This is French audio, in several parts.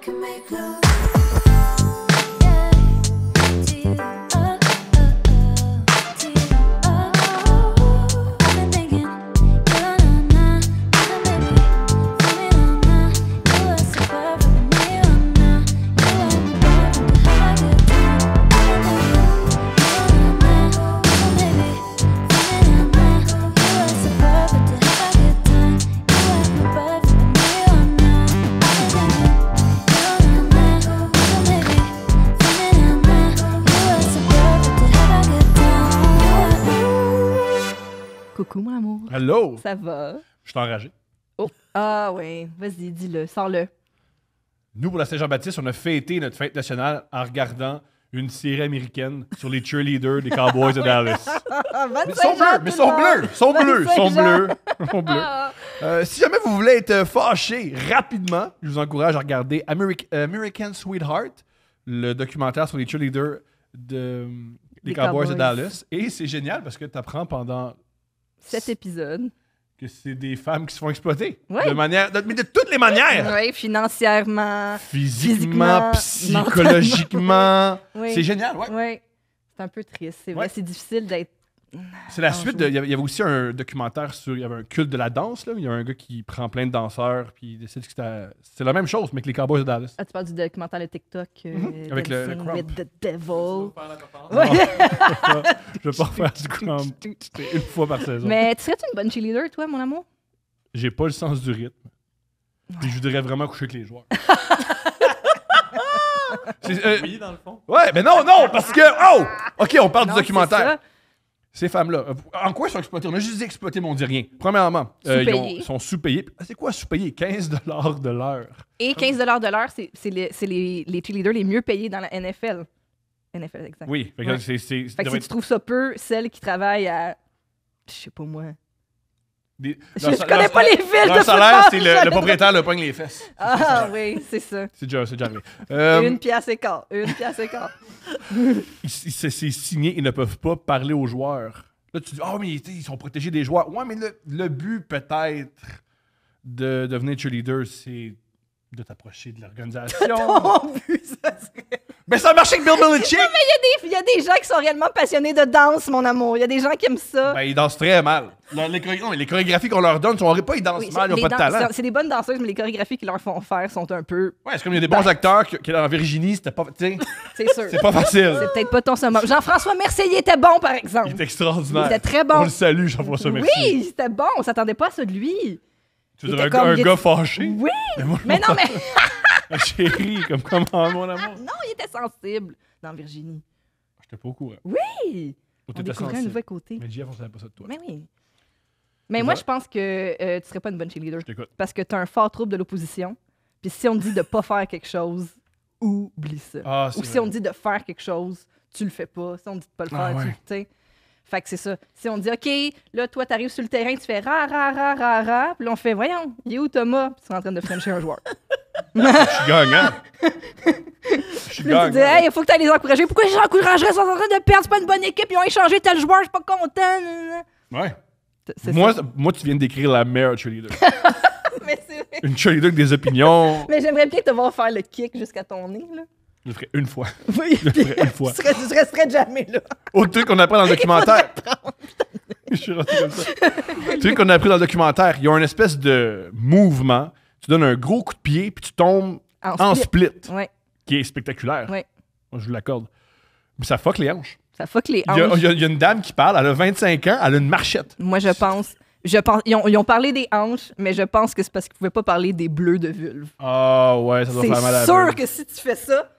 can make love. Coucou, mon amour. Hello! Ça va? Je suis enragé. Oh. Ah oui, vas-y, dis-le, sors-le. Nous, pour la Saint-Jean-Baptiste, on a fêté notre fête nationale en regardant une série américaine sur les cheerleaders des Cowboys de Dallas. Mais ils sont bleus! Mais ils sont bleus! Ils sont bleus! Ils sont bleus! Ils sont bleus. Si jamais vous voulez être fâché rapidement, je vous encourage à regarder American Sweetheart, le documentaire sur les cheerleaders des Cowboys de Dallas. Et c'est génial parce que tu apprends pendant 7 épisodes que c'est des femmes qui se font exploiter. Ouais. Mais de toutes les manières! Oui, financièrement. Physiquement, psychologiquement. Oui. C'est génial, ouais. Oui. C'est un peu triste, c'est vrai. Ouais. C'est difficile d'être. C'est la suite. Il y avait aussi un documentaire sur. Il y avait un culte de la danse. Là. Il y a un gars qui prend plein de danseurs. Puis il décide que c'est la même chose, mais que les Cowboys de Dallas. Ah, tu parles du documentaire de TikTok. Avec le Dancing crump. with the Devil. Ouais. Je vais pas refaire du crump. C'est une fois par saison. Mais tu serais-tu une bonne cheerleader, toi, mon amour? J'ai pas le sens du rythme. Puis je voudrais vraiment coucher avec les joueurs. Oui, dans le fond. Ouais, mais non, parce que. Oh! OK, on parle Non, du documentaire. c'est ça. Ces femmes-là, en quoi ils sont exploitées? On a juste dit exploiter, mais on dit rien. Premièrement, Sous-payés. ils sont sous-payés. C'est quoi sous-payés? 15 $ de l'heure. Et 15 $ de l'heure, c'est les cheerleaders les mieux payés dans la NFL. NFL, exact. Oui, fait que Ouais. c'est Fait que si tu trouves ça peu, celles qui travaillent à. Je sais pas moi. Je connais pas les villes de Leur salaire, football, c'est je- le propriétaire le pogne les fesses. Ah oui, c'est ça. C'est déjà arrivé. Une pièce et quart. Une pièce et quart. C'est signé, ils ne peuvent pas parler aux joueurs. Là, tu dis, oh, mais ils sont protégés des joueurs. Ouais, mais le but, peut-être, de devenir cheerleader, c'est de t'approcher de l'organisation. Ton but, ça serait. Mais ça a marché avec Bill Belichick! Il y a des gens qui sont réellement passionnés de danse, mon amour. Il y a des gens qui aiment ça. Ben, ils dansent très mal. Les chorégraphies qu'on leur donne, ils dansent Oui, mal, ils n'ont pas de talent. c'est des bonnes danseuses, mais les chorégraphies qu'ils leur font faire sont un peu. Ouais, c'est comme il y a des bons acteurs qui en Virginie, c'était pas. Tu sais, C'est sûr. c'est pas facile. C'est peut-être pas ton summum. Jean-François Mercier était bon, par exemple. Il est extraordinaire. Il était très bon. On le salue, Jean-François Mercier. Oui, c'était bon. On s'attendait pas à ça de lui. Tu veux il dire était un comme- gars fâché? Oui. moi, Mais non, mais. Chérie, comme comment, mon amour? Non, il était sensible dans Virginie. J'étais pas au courant. Oui. Oh, On t'étais découvrait un sensible. nouveau côté. Mais JF, on savait pas ça de toi. Mais oui. Mais moi, je pense que tu serais pas une bonne cheerleader. Je t'écoute. Parce que tu as un fort trouble de l'opposition. Puis si on te dit de pas faire quelque chose, oublie ça. Ah, c'est Ou si vrai. on te dit de faire quelque chose, tu le fais pas. Si on te dit de pas le faire, Ah, tu ouais. sais. Fait que c'est ça. Si on te dit, OK, là, toi, t'arrives sur le terrain, tu fais ra, ra, ra, ra, ra. Puis là, on fait, voyons, il est où Thomas? Puis tu es en train de frencher un joueur. Je suis gagnant. Je suis Puis là, tu dis, gagnant. hey, il faut que tu ailles les encourager. Pourquoi je les encouragerais? Ils sont en train de perdre, c'est pas une bonne équipe. Ils ont échangé tel joueur, je suis pas content. Ouais. C'est Moi, ça. moi, tu viens de décrire la meilleure cheerleader. Mais c'est vrai. Une cheerleader avec des opinions. Mais j'aimerais bien te voir faire le kick jusqu'à ton nez, là. Je le ferai une fois. Oui, Je le ferai une fois. tu resterais jamais là. Autre truc qu'on apprend dans le documentaire. Je suis rentré comme ça. Le truc qu'on a appris dans le documentaire, il y a une espèce de mouvement. Tu donnes un gros coup de pied, puis tu tombes en split, Ouais, qui est spectaculaire. ouais. Moi, je vous l'accorde. Mais ça fuck les hanches. Ça fuck les Il y, a, hanches. il y a une dame qui parle, elle a 25 ans, elle a une marchette. Moi, je pense ils ont parlé des hanches, mais je pense que c'est parce qu'ils pouvaient pas parler des bleus de vulve. Ah ouais, ça doit faire mal à la C'est sûr vulve. que si tu fais ça,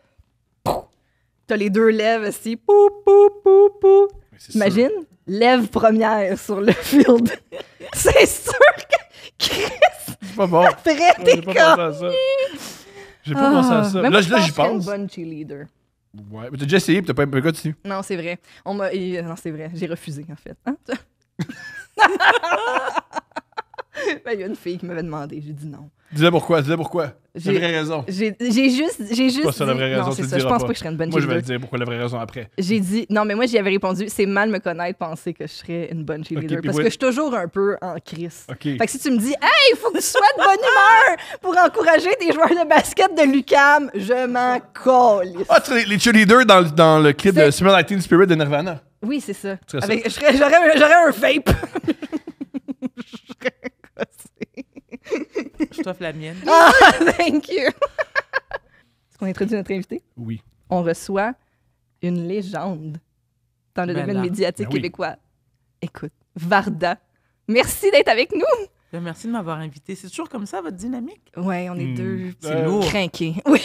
t'as les deux lèvres ici. Pou, pou, pou, pou. Mais c'est Imagine, lèvre première sur le field. C'est sûr que Chris sûr. C'est pas bon. ferait J'ai des pas cas. pensé à ça. J'ai pas pensé à ça. Mais moi, Là, je j'y pense que je serais une pense. bonne cheerleader. Ouais, mais t'as déjà essayé, puis t'as pas un gars dessus. Non, c'est vrai. Non, c'est vrai. J'ai refusé, en fait. Hein? Ben, il y a une fille qui m'avait demandé. J'ai dit non. Dis-le pourquoi. C'est la vraie raison. J'ai juste Pas ça la vraie raison, non, tu c'est le ça. Je diras pense pas. pas que je serais une bonne Moi, je vais le cheerleader. dire pourquoi la vraie raison après. J'ai dit, non, mais moi, j'y avais répondu, c'est mal me connaître, penser que je serais une bonne cheerleader. puis parce ouais. que je suis toujours un peu en crise. OK. Fait que si tu me dis, hey, il faut que tu sois de bonne humeur pour encourager tes joueurs de basket de l'UQAM, je m'en colle. Ah, tu sais, les cheerleaders dans le clip de C'est- Summer Lightning Spirit de Nirvana. Oui, c'est ça. C'est ça. Avec, j'aurais un vape. Je serais gossée. Je t'offre la mienne. Ah, thank you. Est-ce qu'on introduit notre invité? Oui. On reçoit une légende dans le Ben domaine là. médiatique Ben oui. québécois. Écoute, Varda. Merci d'être avec nous. Ben, merci de m'avoir invité. C'est toujours comme ça, votre dynamique? Ouais, on est deux C'est lourd. crinqués. Oui.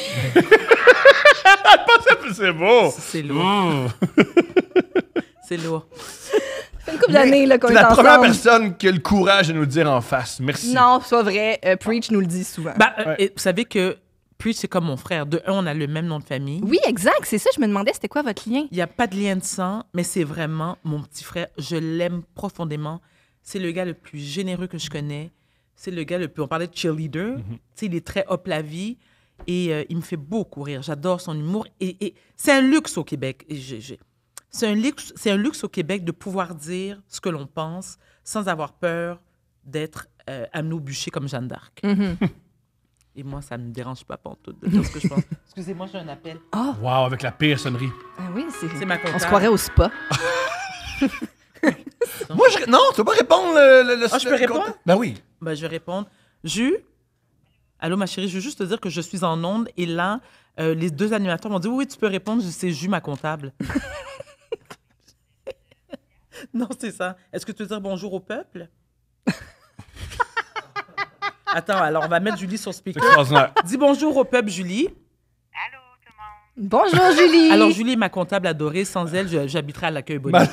C'est beau. C'est lourd. Mmh. C'est lourd. C'est une couple d'années là, qu'on C'est est la ensemble. première personne qui a le courage de nous le dire en face. Merci. Non, c'est pas vrai. Preach nous le dit souvent. Bah, Ouais. et vous savez que Preach, c'est comme mon frère. De un, on a le même nom de famille. Oui, exact. C'est ça. Je me demandais, c'était quoi votre lien? Il n'y a pas de lien de sang, mais c'est vraiment mon petit frère. Je l'aime profondément. C'est le gars le plus généreux que je connais. C'est le gars le plus... On parlait de cheerleader. Tu sais, il est très hop la vie et il me fait beaucoup rire. J'adore son humour. Et c'est un luxe au Québec. Et c'est un luxe au Québec de pouvoir dire ce que l'on pense sans avoir peur d'être amené au bûcher comme Jeanne d'Arc. Mhm. Et moi, ça ne me dérange pas pantoute de dire ce que je pense. Excusez-moi, j'ai un appel. Ah, Wow, avec la pire sonnerie. oui, C'est ma On comptable. se croirait au spa. Moi, non, tu peux pas répondre Ah, je peux répondre? Ben oui. Ben, je vais répondre. Allô, ma chérie, je veux juste te dire que je suis en onde et là, les deux animateurs m'ont dit oui, tu peux répondre. Je dis, c'est Jus, ma comptable. Non, c'est ça. Est-ce que tu veux dire bonjour au peuple? Attends, alors on va mettre Julie sur C'est speaker. extraordinaire. Dis bonjour au peuple, Julie. Bonjour, Julie. Alors, Julie est ma comptable adorée. Sans elle, j'habiterais à l'accueil Ben, bonus.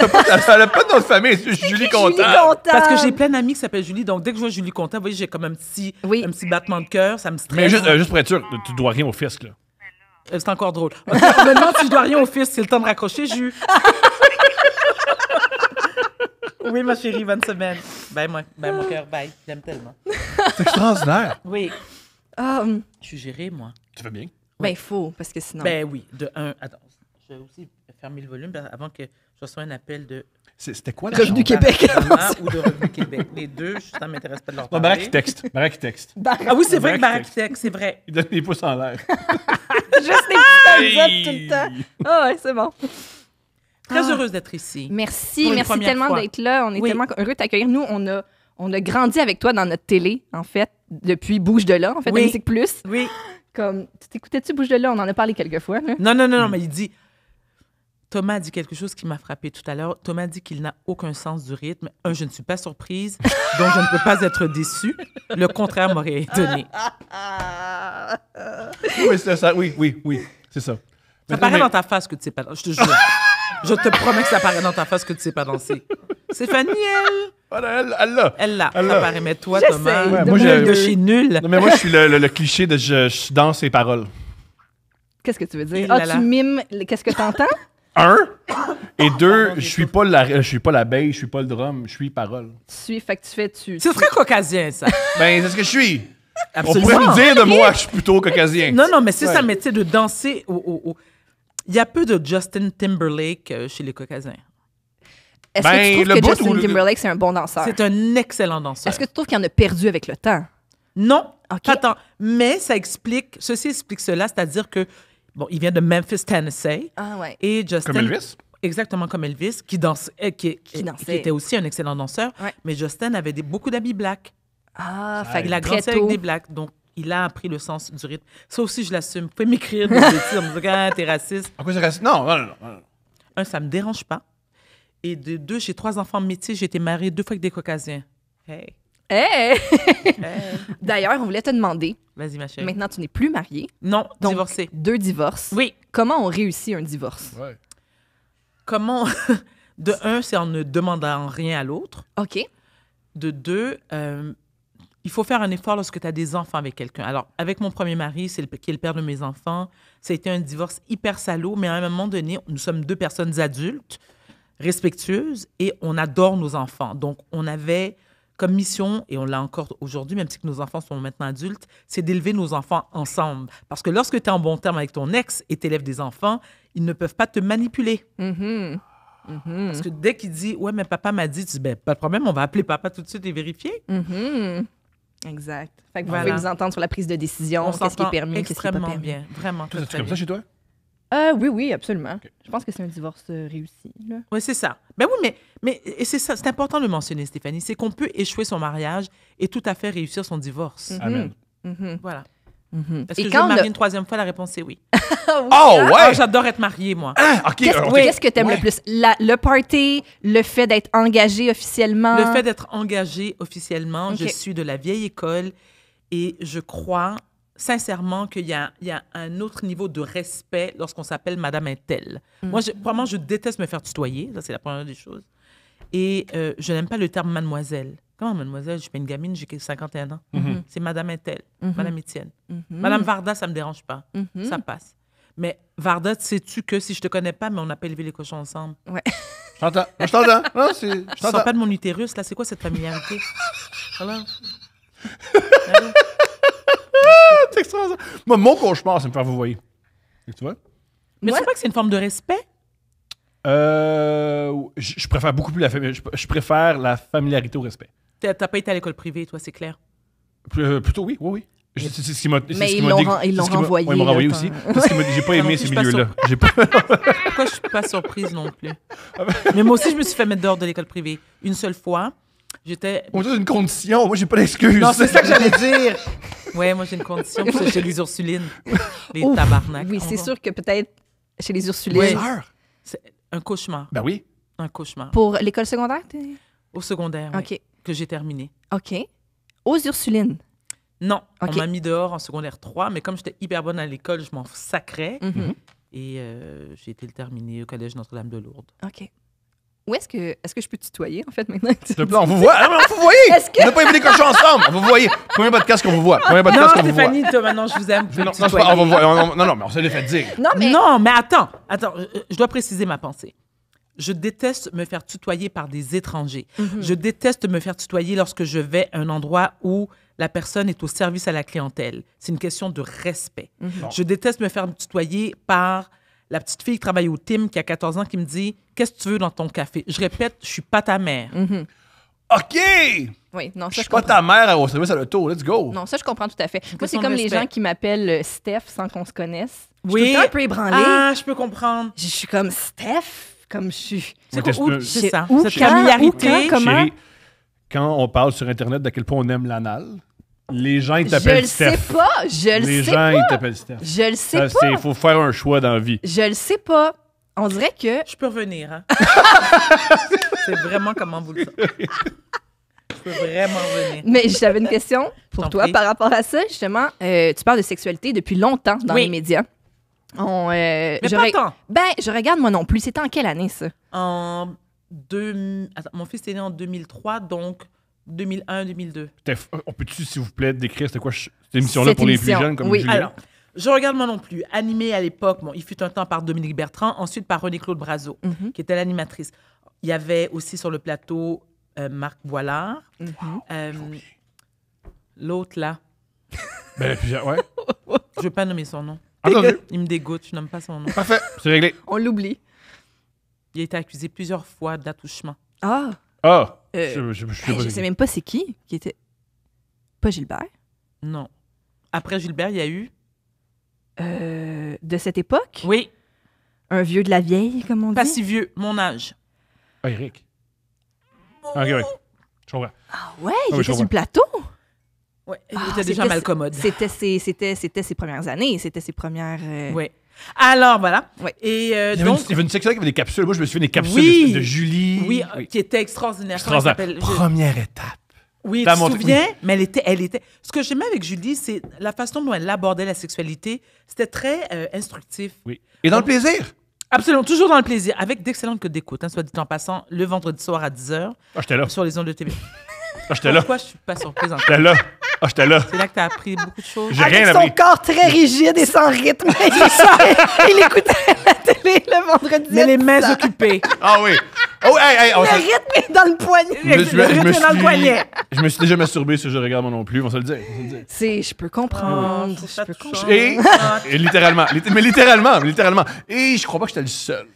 elle a pas de nom de famille, c'est juste Julie Comptable. Parce que j'ai plein d'amis qui s'appellent Julie, donc dès que je vois Julie comptable, vous voyez, j'ai comme un petit battement de cœur, ça me stresse. Mais juste pour être sûr, tu dois rien au fisc, là. C'est encore drôle. OK, on me demande si je dois rien au fils, c'est le temps de raccrocher, Jus. Oui, ma chérie, bonne semaine. Bye, mon cœur, bye. J'aime tellement. C'est extraordinaire. Oui. Ah, Je suis gérée, moi. Tu fais bien. ben, il faut, parce que sinon... Ben oui, de un. Attends, je vais aussi fermer le volume avant que je reçoive un appel de C'était quoi la Revenu chanson? Québec. ou de Revenu Québec. Les deux, ça ne m'intéresse pas de leur Non, parler. Barak qui texte. Barak qui texte. Ah oui, c'est vrai que Barak Barak c'est vrai. Il donne des pouces en l'air. Juste des petits thumbs up tout le temps. Ah ouais, c'est bon. Très heureuse d'être ici. Merci, Pour une merci première tellement fois. d'être là. On est Oui. tellement heureux de t'accueillir. Nous, on a grandi avec toi dans notre télé, en fait, depuis Bouge de là, en fait, Oui. de Musique Plus. Oui. Comme, tu t'écoutais-tu Bouge de là? On en a parlé quelques fois. Là. Non, mais il dit... Thomas a dit quelque chose qui m'a frappé tout à l'heure. Thomas dit qu'il n'a aucun sens du rythme. Je ne suis pas surprise, donc je ne peux pas être déçue. Le contraire m'aurait étonné. Oui, c'est ça. Oui, c'est ça. Ça Mais paraît mais- dans ta face que tu sais pas danser. Je te jure. Je te promets que ça paraît dans ta face que tu sais pas danser. Stéphanie, Voilà, elle l'a. elle l'a. Elle Ça l'a. paraît, mais toi, J'essaie Thomas, Ouais, de moi, nul de j'ai- chez nul. Non, mais moi, je suis le cliché de je danse ses paroles. Qu'est-ce que tu veux dire? Il Ah, là là. tu mimes... Qu'est-ce que t'entends? Un. Et deux, je suis pas l'abeille, je suis pas le drum, je suis parole. Fait que tu fais... C'est très caucasien, ça. Ben, c'est ce que je suis. Absolument. On pourrait me dire de moi, je suis plutôt caucasien. Non, mais c'est Ouais. ça, mais tu sais, de danser Il y a peu de Justin Timberlake chez les Caucasiens. Est-ce Ben, que tu le trouves que bout Justin où le- Timberlake, c'est un bon danseur? C'est un excellent danseur. Est-ce que tu trouves qu'il en a perdu avec le temps? Non, OK. pas tant. Mais ceci explique cela, c'est-à-dire que, bon, il vient de Memphis, Tennessee, Ah ouais. et Justin... Comme Elvis? Exactement comme Elvis, qui dansait, qui dansait. était aussi un excellent danseur. Ouais. Mais Justin avait beaucoup d'habits blacks. Ah, Ça fait aide. que Il a très grandi avec tôt. des blacks, donc il a appris le sens du rythme. Ça aussi, je l'assume. Vous pouvez m'écrire des bêtises en me disant « Ah, t'es raciste En quoi c'est raciste? Non. ». Un, ça me dérange pas. Et de deux, j'ai 3 enfants métis. J'ai été mariée 2 fois avec des Caucasiens. Hey. Hey! Hey. D'ailleurs, on voulait te demander, Vas-y, ma chérie. maintenant tu n'es plus mariée, Non, donc divorcée. 2 divorces. Oui. Comment on réussit un divorce? Ouais. Comment... De un, c'est en ne demandant rien à l'autre. OK. De deux, il faut faire un effort lorsque tu as des enfants avec quelqu'un. Alors, avec mon premier mari, qui est le père de mes enfants, ça a été un divorce hyper salaud, mais à un moment donné, nous sommes 2 personnes adultes, respectueuses, et on adore nos enfants. Donc, on avait comme mission, et on l'a encore aujourd'hui, même si nos enfants sont maintenant adultes, c'est d'élever nos enfants ensemble. Parce que lorsque tu es en bon terme avec ton ex et tu élèves des enfants, ils ne peuvent pas te manipuler. Parce que dès qu'il dit « Ouais, mais papa m'a dit », tu dis « Ben, pas de problème, on va appeler papa tout de suite et vérifier. Exact. Fait que vous Voilà. pouvez vous entendre sur la prise de décision, On qu'est-ce qui est s'entend permis, qu'est-ce qui n'est pas extrêmement permis. bien. Vraiment. Toi, très, c'est très comme ça bien. chez toi? Oui, absolument. Je pense que c'est un divorce réussi. Là. Oui, c'est ça. Ben oui, mais et c'est ça, c'est important de le mentionner, Stéphanie. C'est qu'on peut échouer son mariage et tout à fait réussir son divorce. Amen. Voilà. Est-ce Et que je quand veux marier on a- une troisième fois? La réponse est oui. Oh, ouais! Ah, j'adore être mariée, moi. OK. Qu'est-ce que t'aimes le plus? Le party, le fait d'être engagé officiellement? Le fait d'être engagée officiellement, je Ok. suis de la vieille école et je crois sincèrement qu'il y a un autre niveau de respect lorsqu'on s'appelle Madame Intel. Moi, vraiment, je déteste me faire tutoyer. Ça, c'est la première des choses. Et je n'aime pas le terme mademoiselle. Comment mademoiselle? Je suis pas une gamine, j'ai 51 ans. C'est Madame Intel, Madame Étienne. Madame Varda, ça me dérange pas. Ça passe. Mais Varda, sais-tu que si je te connais pas, mais on n'a pas élevé les cochons ensemble. Je t'entends. Je t'entends. Non, je Je sors t'entends. pas de mon utérus, là. C'est quoi cette familiarité? Voilà. C'est extraordinaire. Moi, mon cauchemar, c'est me faire vous voyez. Tu vois? Mais Ouais. c'est pas que c'est une forme de respect? Je préfère beaucoup plus la familiarité. Je préfère la familiarité au respect. T'as pas été à l'école privée, toi, c'est clair. Plutôt, oui. C'est ce qui m'a. c'est Mais ce qui ils m'a l'ont dé- ren- ils c'est l'ont ce qui m'a- renvoyé, Ouais, ils m'ont là, renvoyé quand- aussi. C'est ce qui m'a- J'ai pas Moi aimé non ce plus, je suis pas milieu-là. J'ai pas. Pourquoi je suis pas surprise non plus? Mais moi aussi, je me suis fait mettre dehors de l'école privée. Une seule fois, j'étais... On dit une condition. Moi, j'ai pas d'excuse. Non, c'est ça que j'allais dire. Ouais, moi, j'ai une condition, puis c'est chez les Ursulines. Les Ouf. tabarnak. Oui, c'est sûr que peut-être chez les Ursulines. Ouais. Sœur. C'est un cauchemar. Ben oui. Un cauchemar. Pour l'école secondaire? Au secondaire, oui, OK. que j'ai terminé. OK. Aux Ursulines. Non, OK. on m'a mis dehors en secondaire 3, mais comme j'étais hyper bonne à l'école, je m'en sacrais. Et j'ai été le terminer au Collège Notre-Dame-de-Lourdes. OK. Où est-ce que je peux tutoyer, en fait, maintenant? S'il te plaît, on vous voit. Ah, mais on vous voyez. Est-ce que- On n'a pas aimé les cochons ensemble. On vous voyez. Combien de podcasts qu'on vous voit? Combien de Non, podcasts qu'on vous voit? Stéphanie, toi, maintenant, je vous aime. vous pouvez Non, me c'est pas- on va tutoyer. voir. Non, mais on se l'est fait dire. Non, mais... Non, mais attends, je dois préciser ma pensée. Je déteste me faire tutoyer par des étrangers. Je déteste me faire tutoyer lorsque je vais à un endroit où la personne est au service à la clientèle. C'est une question de respect. Je déteste me faire tutoyer par la petite fille qui travaille au Tim qui a 14 ans qui me dit « Qu'est-ce que tu veux dans ton café? » Je répète, je suis pas ta mère. OK! Oui, non, Je ça, suis pas comprends. ta mère au service à l'auto. Let's go. Non, ça, je comprends tout à fait. Moi, c'est question comme de les respect. gens qui m'appellent Steph sans qu'on se connaisse. Je suis Oui. tout le temps un peu ébranlée. Ah, je peux comprendre. Je suis comme Steph, comme je suis. C'est Ouais, quoi, t'es- c'est ça. où, Cette quand, familiarité. où, quand, comment? Chérie, quand on parle sur Internet d'à quel point on aime l'anal, les gens, ils Je t'appellent le Steph. sais pas. Je le Les sais gens, pas. ils t'appellent Steph. Je le sais pas. Il faut faire un choix dans la vie. Je le sais pas. On dirait que... Je peux revenir, hein? C'est vraiment comment vous le savez. Je peux vraiment revenir. Mais j'avais une question pour T'en toi prie. par rapport à ça. Justement, tu parles de sexualité depuis longtemps dans Oui. les médias. Mais pas tant. Ben, je regarde moi non plus. C'était en quelle année, ça? Attends, mon fils est né en 2003, donc 2001-2002. On peut-tu, s'il vous plaît, décrire c'était quoi cette émission-là Cette pour les plus émission, jeunes comme oui. Julien? Alors, je regarde moi non plus. Animé à l'époque, bon, il fut un temps par Dominique Bertrand, ensuite par René-Claude Brazeau, qui était l'animatrice. Il y avait aussi sur le plateau Marc Voilard. L'autre, là, Ben, plusieurs, ouais. je ne vais pas nommer son nom. Entendu. Il me dégoûte, je nomme pas son nom. Parfait, c'est réglé. On l'oublie. Il a été accusé plusieurs fois d'attouchement. Ah! Ah! Je sais même pas c'est qui était... Pas Gilbert? Non. Après Gilbert, il y a eu... De cette époque? Oui, Un vieux de la vieille, comme on pas dit? si vieux, mon âge. Ah, Eric. Ah, OK, ouais. Je comprends. Ah ouais, oui, il je était sur comprends. le plateau? Ouais, il Ah, était déjà c'était- mal commode. C'était ses premières années, c'était ses premières... Oui. Alors, voilà. Ouais. Et Il y avait donc... il y avait une section avec des capsules. Moi, je me suis fait des capsules Oui. de Julie. Oui, qui était extraordinaire. Comment elle Extraordinaire. s'appelle? Première étape. Oui, tu T'as te montré- souviens? Mais elle était... Ce que j'aimais avec Julie, c'est la façon dont elle abordait la sexualité. C'était très instructif. Oui. Et dans le plaisir. Absolument, toujours dans le plaisir, avec d'excellentes codes d'écoute, hein, soit dit en passant, le vendredi soir à 10h Ah, j'étais là. sur les ondes de TV. Ah, j'étais là. Pourquoi je suis pas surprise encore? J'étais là. Ah, j'étais là. C'est là que tu as appris beaucoup de choses. J'ai rien Avec son appris. corps très rigide et sans rythme. il écoutait la télé le vendredi. Mais les mains à 10 heures. occupées. Ah oui. Oh, hey, Le rythme est dans le poignet. Je me suis déjà masturbé sur Je regarde moi non plus, on va se le dire. Je peux comprendre. Je peux comprendre. Et littéralement. Mais littéralement. Et je crois pas que j'étais le seul.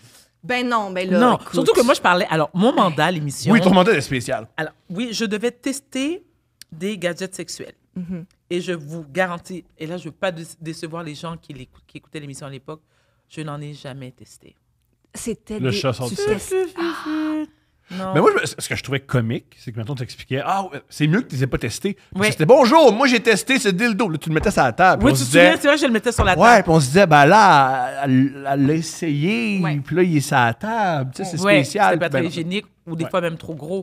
Ben non, ben là. Non, écoute. surtout que moi, je parlais. Alors, mon mandat à l'émission. Oui, ton mandat est spécial. Alors, oui, je devais tester des gadgets sexuels. Et je vous garantis, et là, je ne veux pas décevoir les gens qui écoutaient l'émission à l'époque, je n'en ai jamais testé. C'était Le chat sort du sac. Non. Mais moi, ce que je trouvais comique, c'est que maintenant, tu t'expliquais, c'est mieux que tu les aies pas testés. Parce Oui. que c'était bonjour, moi j'ai testé ce dildo. Là, tu le mettais sur la table. Oui, puis tu on te se disait, souviens, c'est vrai, je le mettais sur la table. ouais, puis on se disait, ben là, elle l'a essayé, Ouais. puis là, il est sur la table. Tu sais, c'est Ouais, spécial. c'était pas puis très ben, hygiénique ou des Ouais. fois même trop gros.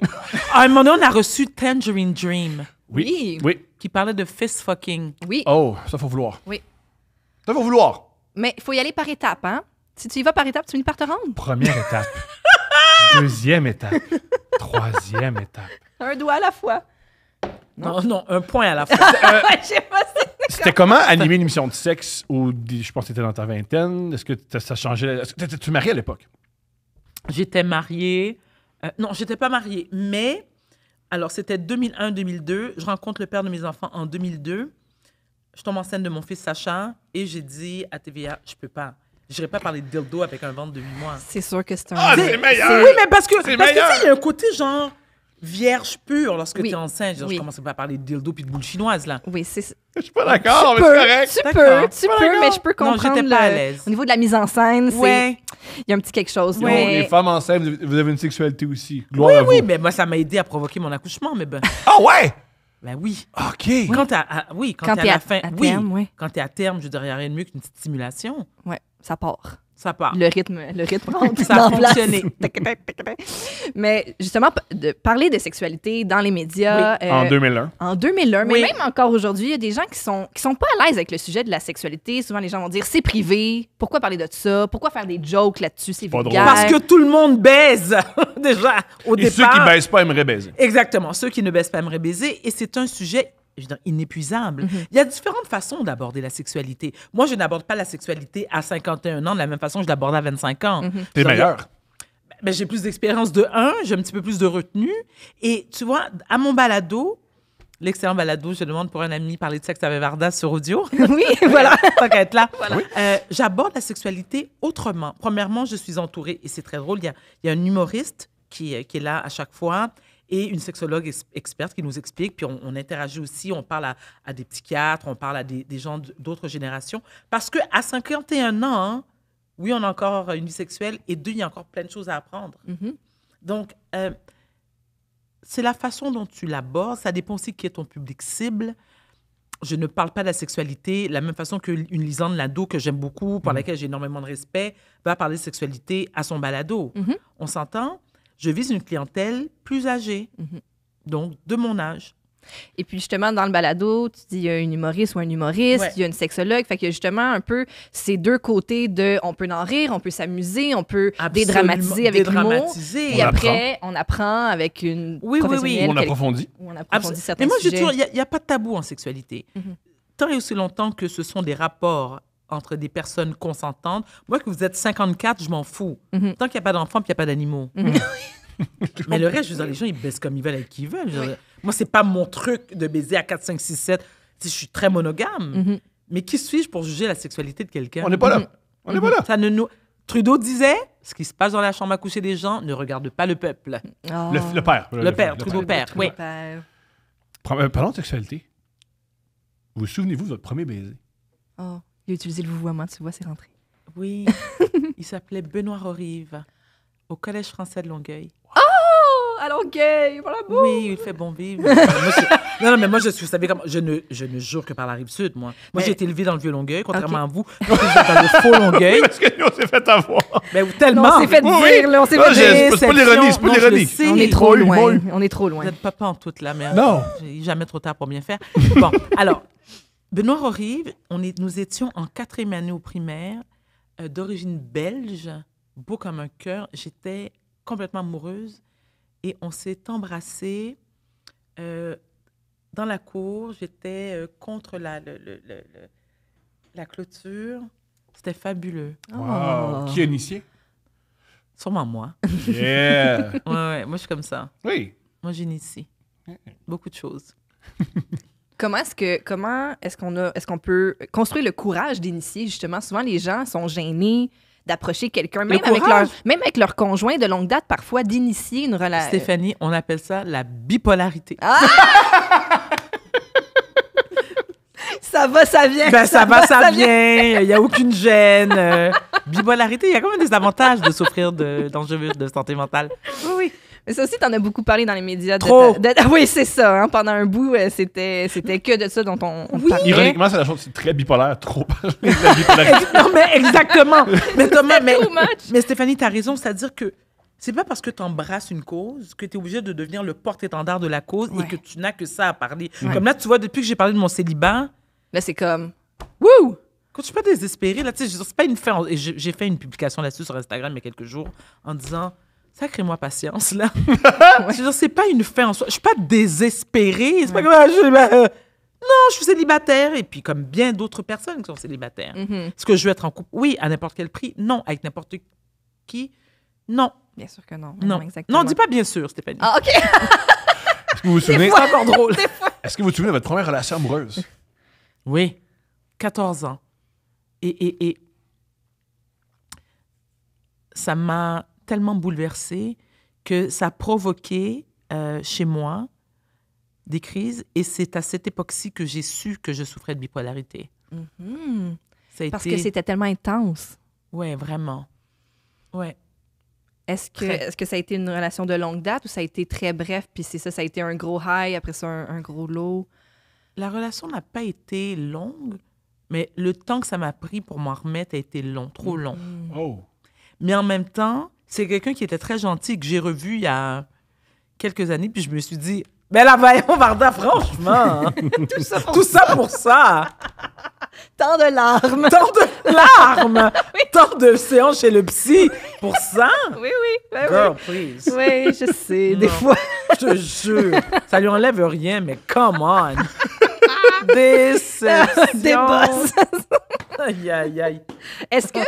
À un moment donné, on a reçu Tangerine Dream Oui. Oui. Oui. qui parlait de fist fucking. Oui. Oh, ça faut vouloir. Oui. Ça faut vouloir. Mais il faut y aller par étapes, hein? Si tu y vas par étapes, tu finis par te rendre. Première étape. Deuxième étape. Troisième étape. Un doigt à la fois. Non, un point à la fois. Je sais pas si... C'était comment animer une émission de sexe je pense que t'étais dans ta vingtaine? Est-ce que ça changeait? Est-ce que tu mariais à l'époque? J'étais mariée. Non, j'étais pas mariée, mais alors c'était 2001-2002. Je rencontre le père de mes enfants en 2002. Je tombe enceinte de mon fils Sacha et j'ai dit à TVA, je peux pas. Je n'irai pas parler de dildo avec un ventre de 8 mois. C'est sûr que c'est un... Ah, c'est meilleur! Oui, mais parce que C'est tu sais, meilleur. il y a un côté genre vierge pure lorsque Oui. tu es enceinte. Genre, Oui. Je commence pas à parler de dildo puis de boule chinoise, là. Oui, c'est... Je suis pas d'accord, mais c'est correct. Tu D'accord. peux, mais je peux Non, comprendre. j'étais pas à l'aise. Au niveau de la mise en scène, Ouais. il y a un petit quelque chose. Ouais. mais- Les femmes enceintes, vous avez une sexualité aussi. Gloire à vous. Oui, mais moi, ça m'a aidé à provoquer mon accouchement, mais ben, Ah ouais! ben oui. OK. Quand t'es Quand à t'es la fin, à terme, oui. Quand t'es à terme, je veux dire, il n'y a rien de mieux qu'une petite stimulation. Ouais, ça part. Ça part. Le rythme rentre Ça a en place. fonctionné. Mais justement, de parler de sexualité dans les médias... En 2001. En 2001, mais Oui. même encore aujourd'hui, il y a des gens qui sont pas à l'aise avec le sujet de la sexualité. Souvent, les gens vont dire, c'est privé, pourquoi parler de ça? Pourquoi faire des jokes là-dessus? C'est Pas vulgaire. drôle. Parce que tout le monde baise, déjà, au Et ceux départ. qui baissent pas aimeraient baiser. Exactement. Ceux qui ne baissent pas aimeraient baiser. Et c'est un sujet, je veux dire, inépuisable. Il y a différentes façons d'aborder la sexualité. Moi, je n'aborde pas la sexualité à 51 ans de la même façon que je l'aborde à 25 ans. T'es Genre, meilleur. Ben, j'ai plus d'expérience de j'ai un petit peu plus de retenue. Et tu vois, à mon balado, l'excellent balado, je demande pour un ami parler de sexe avec Varda sur audio. Oui, voilà. Tant qu'à être là. Voilà. J'aborde la sexualité autrement. Premièrement, je suis entourée, et c'est très drôle, il y a un humoriste qui est là à chaque fois et une sexologue experte qui nous explique, puis on interagit aussi, on parle à des psychiatres, on parle à des gens d'autres générations. Parce qu'à 51 ans, hein, oui, on a encore une vie sexuelle, et deux, il y a encore plein de choses à apprendre. Donc, c'est la façon dont tu l'abordes. Ça dépend aussi qui est ton public cible. Je ne parle pas de la sexualité de la même façon qu'une Lisanne Lado, que j'aime beaucoup, pour laquelle j'ai énormément de respect, va parler de sexualité à son balado. On s'entend? Je vise une clientèle plus âgée, donc de mon âge. Et puis justement, dans le balado, tu dis il y a une humoriste ou un humoriste, Ouais. il y a une sexologue. Fait qu'il y a justement un peu ces deux côtés de on peut en rire, on peut s'amuser, on peut dédramatiser avec l'humour. Dédramatiser. Et On après, on apprend avec une Oui, oui, oui. professionnelle. On approfondit. Où on approfondit certains Mais moi, je dis sujets. toujours, il n'y a pas de tabou en sexualité. Tant et aussi longtemps que ce sont des rapports entre des personnes consentantes. Moi, que vous êtes 54, je m'en fous. Tant qu'il n'y a pas d'enfants et qu'il n'y a pas d'animaux. Mais le reste, je veux dire, les gens, ils baissent comme ils veulent avec qui ils veulent. Je veux dire, moi, c'est pas mon truc de baiser à 4, 5, 6, 7. Tu sais, je suis très monogame. Mais qui suis-je pour juger la sexualité de quelqu'un? On n'est pas là. On n'est pas là. Ça ne nous... Trudeau disait, ce qui se passe dans la chambre à coucher des gens ne regarde pas le peuple. Ah. Le père. Le père, Trudeau père, oui. Le père. Parlons de sexualité. Vous souvenez-vous de votre premier baiser? Oh, il a utilisé le vouvoiement, tu vois, c'est rentré. Oui, il s'appelait Benoît Rorive, au Collège français de Longueuil. Oh, à Longueuil, pour la boue. Oui, il fait bon vivre. Non, mais moi, je suis, vous savez, comme, je ne jure que par la Rive-Sud, moi. Moi, j'ai été élevée dans le vieux Longueuil, contrairement à vous. Moi, je suis dans le faux Longueuil. Parce que nous, on s'est fait avoir. Ben, tellement. Non, on s'est fait Oui, dire, là, on s'est Non, fait dire. c'est pas l'ironie, c'est pas Non, je le l'ironie. sais. On est trop Moi, loin. moi. On est trop Vous loin. n'êtes pas en toute la merde. Non. J'ai jamais trop tard pour bien faire. Bon, alors, Benoît Rorive, nous étions en 4e année au primaire, d'origine belge, beau comme un cœur. J'étais complètement amoureuse et on s'est embrassés dans la cour. J'étais contre la clôture. C'était fabuleux. Wow. Oh. Qui a initié? Sûrement moi. Yeah! Ouais, moi, je suis comme ça. Oui. Moi, j'initie. Beaucoup de choses. Comment est-ce qu'on peut construire le courage d'initier, justement? Souvent, les gens sont gênés d'approcher quelqu'un, même avec leur conjoint de longue date, parfois, d'initier une relation. Stéphanie, on appelle ça la bipolarité. Ah! Ça va, ça vient. Ben, ça va, ça vient. Il n'y a aucune gêne. Bipolarité, il y a quand même des avantages de souffrir d'enjeux de santé mentale. Oui, oui. Mais ça aussi, t'en as beaucoup parlé dans les médias. Trop. Oui, c'est ça. Hein, pendant un bout, c'était que de ça dont on parlait. Ironiquement, c'est la chose, c'est très bipolaire, trop parler de la bipolarité. Non, mais exactement. Mais Thomas, Too much. mais Stéphanie, tu as raison. C'est-à-dire que c'est pas parce que tu embrasses une cause que tu es obligé de devenir le porte-étendard de la cause et que tu n'as que ça à parler. Comme là, tu vois, depuis que j'ai parlé de mon célibat, Là, c'est comme... Wouh! quand je suis pas désespérée, là, tu sais, c'est pas une fin. Et j'ai fait une publication là-dessus sur Instagram il y a quelques jours en disant sacrez-moi patience, là. Je veux dire, c'est pas une fin en soi. Je suis pas désespérée. C'est pas comme non, je suis célibataire. Et puis, comme bien d'autres personnes qui sont célibataires. Est-ce que je veux être en couple? Oui, à n'importe quel prix. Non, avec n'importe qui. Non. Bien sûr que non. Non, exactement. non, dis pas bien sûr, Stéphanie. Ah, OK. Est-ce que vous vous souvenez? C'est encore drôle. Est-ce que vous vous souvenez de votre première relation amoureuse? Oui, 14 ans. Et ça m'a tellement bouleversée que ça a provoqué chez moi des crises. Et c'est à cette époque-ci que j'ai su que je souffrais de bipolarité. Ça a Parce été... que c'était tellement intense. Oui, vraiment. Ouais. Est-ce que ça a été une relation de longue date ou ça a été très bref, puis c'est ça, ça a été un gros high, après ça, un gros low? La relation n'a pas été longue, mais le temps que ça m'a pris pour m'en remettre a été long, trop long. Oh! Mais en même temps, c'est quelqu'un qui était très gentil, que j'ai revu il y a quelques années, puis je me suis dit, ben là, voyons, Varda, franchement, tout ça pour ça. Tant de larmes! Tant de larmes! Tant de séances chez le psy pour ça? Oui, oui. Ben Girl, please. oui, je sais, des Non. fois. Je te jure, ça lui enlève rien, mais come on! Déception! Des bosses. Aïe, aïe, aïe. Est-ce que,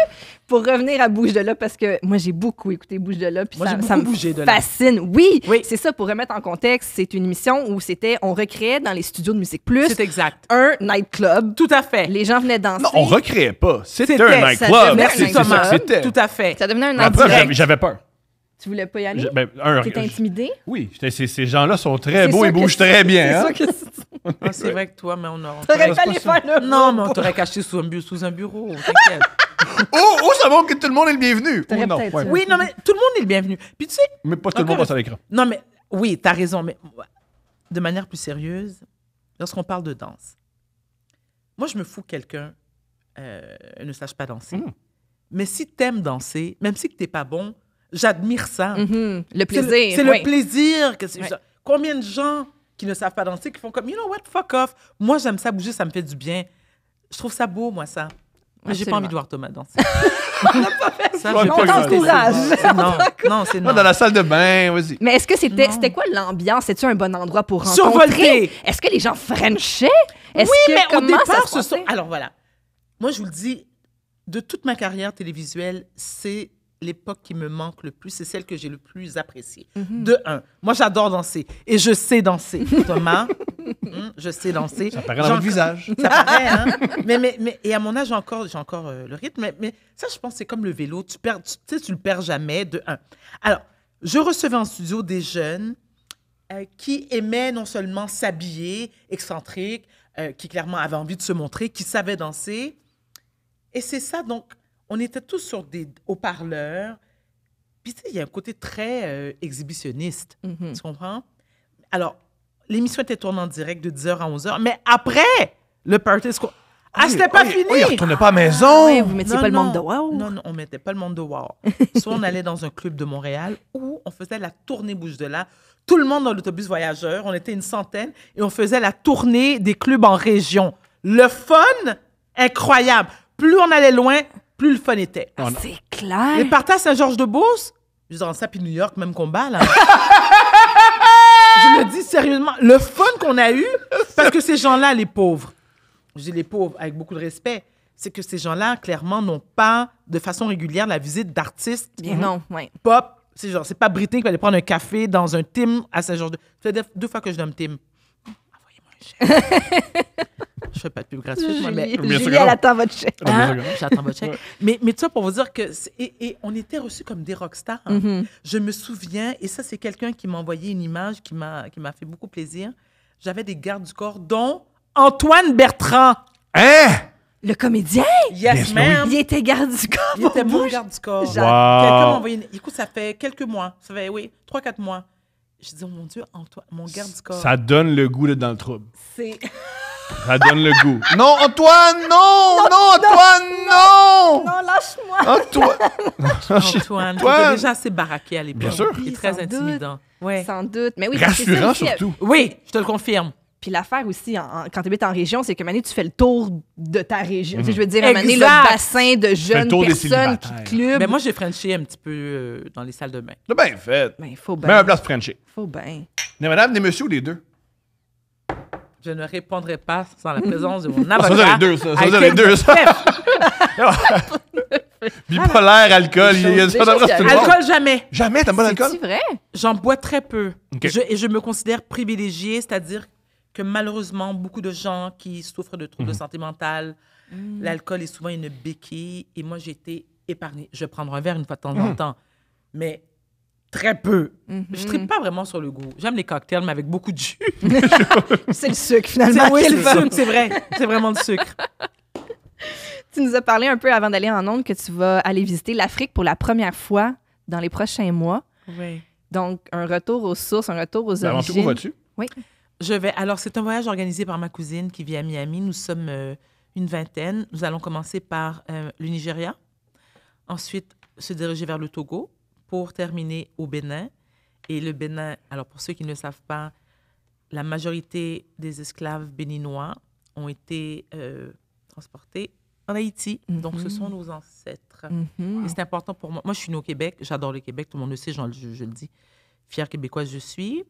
pour revenir à Bouge de là, parce que moi, j'ai beaucoup écouté Bouge de là, puis Moi, j'ai ça beaucoup me bougé de là. fascine. Oui, Oui. c'est ça, pour remettre en contexte, c'est une émission où on recréait dans les studios de Musique Plus C'est exact. un nightclub. Tout à fait. Les gens venaient danser. Non, on recréait pas. C'était C'était- un ça nightclub. devenait Merci, un C'est ça Thomas. que c'était. Tout à fait. Ça devenait un La night preuve, direct. j'avais peur. Tu voulais pas y aller? T'étais intimidé? Oui, ces gens-là sont très C'est beaux sûr et que bougent c'est- très bien. C'est hein? sûr que c'est... Ah, c'est vrai que toi, mais on T'aurais aurait... pas aller faire le Non, mais on t'aurait caché sous un bureau. T'inquiète. Oh, ça montre que tout le monde est le bienvenu. T'aurais Oh, non, peut-être ouais. dû. Oui, non, mais tout le monde est le bienvenu. Puis tu sais, Mais pas tout le monde Encore passe à l'écran. non, mais oui, t'as raison, mais de manière plus sérieuse, lorsqu'on parle de danse, moi, je me fous que quelqu'un ne sache pas danser. Mais si t'aimes danser, même si t'es pas bon, j'admire ça. Le C'est plaisir. C'est oui. le plaisir que c'est Ouais. ça. Combien de gens qui ne savent pas danser, qui font comme, you know what, fuck off. Moi, j'aime ça bouger, ça me fait du bien. Je trouve ça beau, moi, ça. Mais j'ai pas Absolument. envie de voir Thomas danser. Ça, On je peux t'encourage. pas. Non, non, c'est Moi, non. dans la salle de bain, vas-y. Mais est-ce que Non. c'était quoi l'ambiance? C'était-tu un bon endroit pour rencontrer? Survolté. Est-ce que les gens frenchaient? Est-ce Oui, que, mais au comment départ, ça se passait? Alors voilà. Moi, je vous le dis, de toute ma carrière télévisuelle, c'est l'époque qui me manque le plus, c'est celle que j'ai le plus appréciée. De un, moi, j'adore danser et je sais danser. Thomas, je sais danser. Ça paraît dans votre visage. Ça paraît, hein? Mais et à mon âge, j'ai encore le rythme. Mais ça, je pense, c'est comme le vélo. Tu le perds jamais, de un. Alors, je recevais en studio des jeunes qui aimaient non seulement s'habiller, excentriques, qui clairement avaient envie de se montrer, qui savaient danser. Et c'est ça, donc, on était tous sur des haut-parleurs. Puis, tu sais, il y a un côté très exhibitionniste. Tu comprends? Alors, l'émission était tournée en direct de 10h à 11h, mais après le party, c'était pas fini! Oui, on retournait pas à la maison. Oui, vous mettiez pas le monde de wow. Non, non, on mettait pas le monde de wow. Soit on allait dans un club de Montréal où on faisait la tournée Bouge de là. Tout le monde dans l'autobus voyageur, on était une centaine et on faisait la tournée des clubs en région. Le fun, incroyable. Plus on allait loin, plus le fun était. C'est clair. Les parties à Saint-Georges-de-Beauce, je dis en ça, puis New York, même combat, là. Je me dis sérieusement, le fun qu'on a eu, parce que ces gens-là, les pauvres, je dis les pauvres avec beaucoup de respect, c'est que ces gens-là, clairement, n'ont pas de façon régulière la visite d'artistes Non, oui. pop. C'est pas Britney qui va aller prendre un café dans un Tim à Saint-Georges. Ça fait 2 fois que je nomme Tim. Envoyez-moi un chèque. Je fais pas de pub gratuite, moi, mais... Julie, elle attend votre chèque. J'attends votre chèque. Mais tu vois, pour vous dire que... Et on était reçus comme des rockstars. Je me souviens, et ça, c'est quelqu'un qui m'a envoyé une image qui m'a fait beaucoup plaisir. J'avais des gardes du corps, dont Antoine Bertrand. Hein? Le comédien? Yes, ma'am. Il était garde du corps. Il était mon garde du corps. Wow. Quelqu'un m'a envoyé... Écoute, ça fait quelques mois. Ça fait, 3-4 mois. Je dis, oh mon Dieu, Antoine, mon garde du corps. Ça donne le goût d'être dans le trouble. C'est... Ça donne le goût. Non, Antoine, non! Non, Antoine, non! Non, lâche-moi. Antoine, qui était déjà assez baraqué à l'époque. Bien sûr. Il est très intimidant. Ouais. Sans doute. Mais oui, Rassurant, c'est ça aussi, surtout. Oui, je te le confirme. Puis l'affaire aussi, quand tu habites en région, c'est que maintenant, tu fais le tour de ta région. Tu sais, je veux dire, à un moment donné, Exact. le bassin de jeunes tour des personnes qui célibataires. clubent. Ben moi, j'ai frenché un petit peu dans les salles de bain. C'est bien fait. Ben, il faut Même à bien. place Frenchie. Faut bien. Des madame, des messieurs ou les deux? Je ne répondrai pas sans la présence de mon Ça avocat. veut dire les deux, ça. Ça veut dire avec les deux, ça. Steph. Bipolaire, alcool, il y a ça d'abord, c'est tout le monde. Alcool, jamais. Jamais, t'as pas d'alcool? C'est vrai? J'en bois très peu. OK. Et je me considère privilégiée, c'est-à-dire que malheureusement, beaucoup de gens qui souffrent de troubles de santé mentale, l'alcool est souvent une béquille. Et moi, j'ai été épargnée. Je vais prendre un verre une fois de temps en temps, mais très peu. Je ne tripe pas vraiment sur le goût. J'aime les cocktails, mais avec beaucoup de jus. C'est le sucre, finalement. Oui, c'est Quel le fun. sucre, c'est vrai. C'est vraiment du sucre. Tu nous as parlé un peu avant d'aller en ondes que tu vas aller visiter l'Afrique pour la première fois dans les prochains mois. Oui. Donc, un retour aux sources, un retour aux Avant tout, où origines. vas-tu? Oui. Je vais. Alors, c'est un voyage organisé par ma cousine qui vit à Miami. Nous sommes une vingtaine. Nous allons commencer par le Nigeria, ensuite se diriger vers le Togo pour terminer au Bénin. Et le Bénin, alors pour ceux qui ne le savent pas, la majorité des esclaves béninois ont été transportés en Haïti. Donc, ce sont nos ancêtres. Et c'est important pour moi. Moi, je suis née au Québec. J'adore le Québec. Tout le monde le sait, je le dis. Fière québécoise, je suis.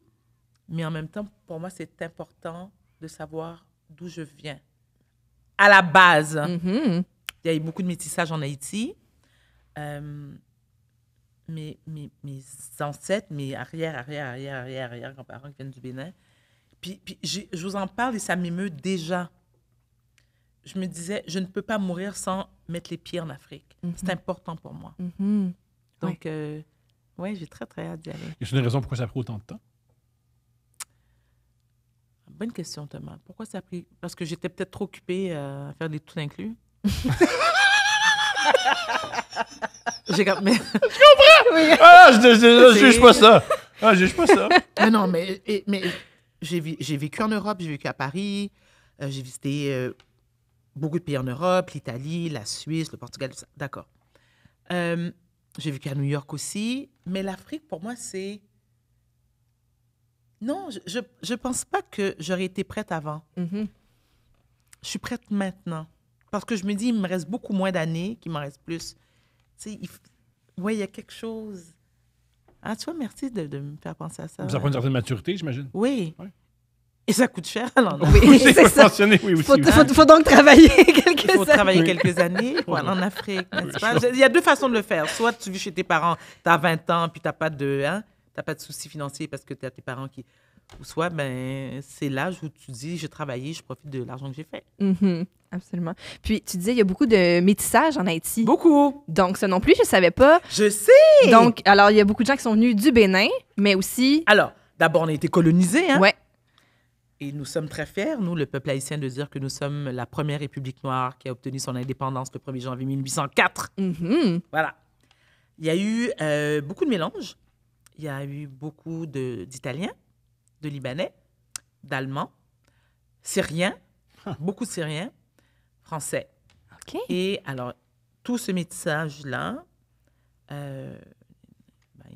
Mais en même temps, pour moi, c'est important de savoir d'où je viens. À la base, il y a eu beaucoup de métissage en Haïti. Mes ancêtres, mes arrière-grands-parents qui viennent du Bénin. Puis je vous en parle et ça m'émeut déjà. Je me disais, je ne peux pas mourir sans mettre les pieds en Afrique. C'est important pour moi. Donc, oui, j'ai très, très hâte d'y aller. Y a-t-il une raison pourquoi ça a pris autant de temps? Bonne question, Thomas. Pourquoi ça a pris... Parce que j'étais peut-être trop occupée à faire des tout inclus. J'ai comme... mais... Ah, je juge pas ça. Ah, je juge pas ça. Mais non, mais j'ai vécu en Europe, j'ai vécu à Paris, j'ai visité beaucoup de pays en Europe, l'Italie, la Suisse, le Portugal, tout ça. D'accord. J'ai vécu à New York aussi, mais l'Afrique, pour moi, c'est... Non, je pense pas que j'aurais été prête avant. Je suis prête maintenant. Parce que je me dis, il me reste beaucoup moins d'années qu'il m'en reste plus. Tu sais, il y a quelque chose... Ah, tu vois, merci de me faire penser à ça. Ça prend une certaine maturité, j'imagine. Oui. Ouais. Et ça coûte cher. Alors, Oui, c'est ça. Mentionné, oui, aussi. Faut donc travailler quelques il faut années. travailler quelques années pour aller en Afrique. n'est-ce pas? Il y a 2 façons de le faire. Soit tu vis chez tes parents, tu as 20 ans, puis tu n'as pas de soucis financiers parce que tu as tes parents qui... Ou soit, c'est l'âge où tu dis, j'ai travaillé, je profite de l'argent que j'ai fait. Absolument. Puis, tu disais, il y a beaucoup de métissage en Haïti. Beaucoup. Donc, ça non plus, je ne savais pas. Je sais. Donc, alors, il y a beaucoup de gens qui sont venus du Bénin, mais aussi... Alors, d'abord, on a été colonisés. Hein? Ouais. Et nous sommes très fiers, nous, le peuple haïtien, de dire que nous sommes la première république noire qui a obtenu son indépendance le 1er janvier 1804. Voilà. Il y a eu beaucoup de mélanges. Il y a eu beaucoup d'Italiens, de Libanais, d'Allemands, Syriens, beaucoup de Syriens, Français. OK. Et alors, tout ce métissage-là, il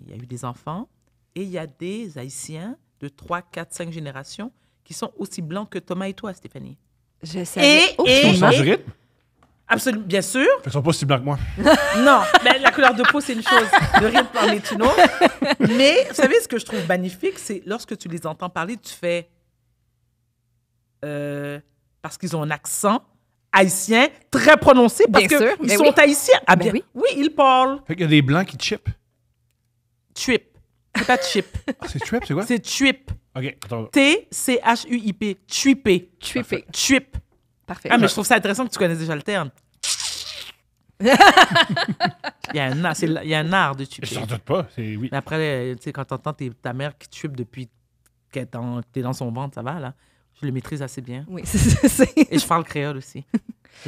y a eu des enfants et il y a des Haïtiens de 3, 4, 5 générations qui sont aussi blancs que Thomas et toi, Stéphanie. Je savais. Ils sont du rythme? Absolument, bien sûr. Ils sont pas si blancs que moi. Non, mais la couleur de peau, c'est une chose. Le rythme en est une autre. Mais vous savez, ce que je trouve magnifique, c'est lorsque tu les entends parler, tu fais... parce qu'ils ont un accent haïtien très prononcé parce Bien sûr, qu'ils mais sont oui. haïtiens. Ah, Ben bien, oui. oui, ils parlent. Fait qu'il y a des blancs qui chip. Trip. C'est pas chip. Ah, c'est trip, c'est quoi? C'est trip. OK, attends. T-C-H-U-I-P. Tripper. Trippé. Trip. Parfait. Ah, mais je trouve ça intéressant que tu connaisses déjà le terme. Il y a un art de Je tripper. t'en doute pas, c'est oui. Mais après, tu sais, quand t'entends ta mère qui trippe depuis que t'es dans son ventre, ça va, là. Je le maîtrise assez bien. Oui, Et je parle créole aussi.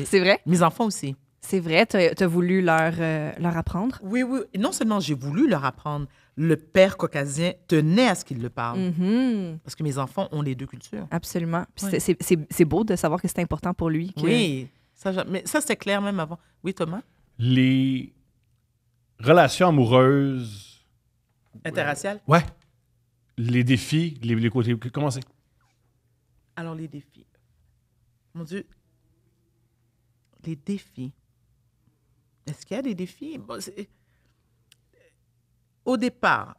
c'est vrai. Mes enfants aussi. C'est vrai, t'as voulu leur apprendre. Oui, oui. Et non seulement j'ai voulu leur apprendre, le père caucasien tenait à ce qu'il le parle. Mhm. Parce que mes enfants ont les deux cultures. Absolument. Puis Ouais. c'est beau de savoir que c'est important pour lui. Que... Oui. Mais ça, c'était clair même avant. Oui, Thomas? Les relations amoureuses. Interracial? Ouais. Les défis, les côtés. Comment c'est? Alors, les défis. Mon Dieu. Les défis. Est-ce qu'il y a des défis? Bon, au départ,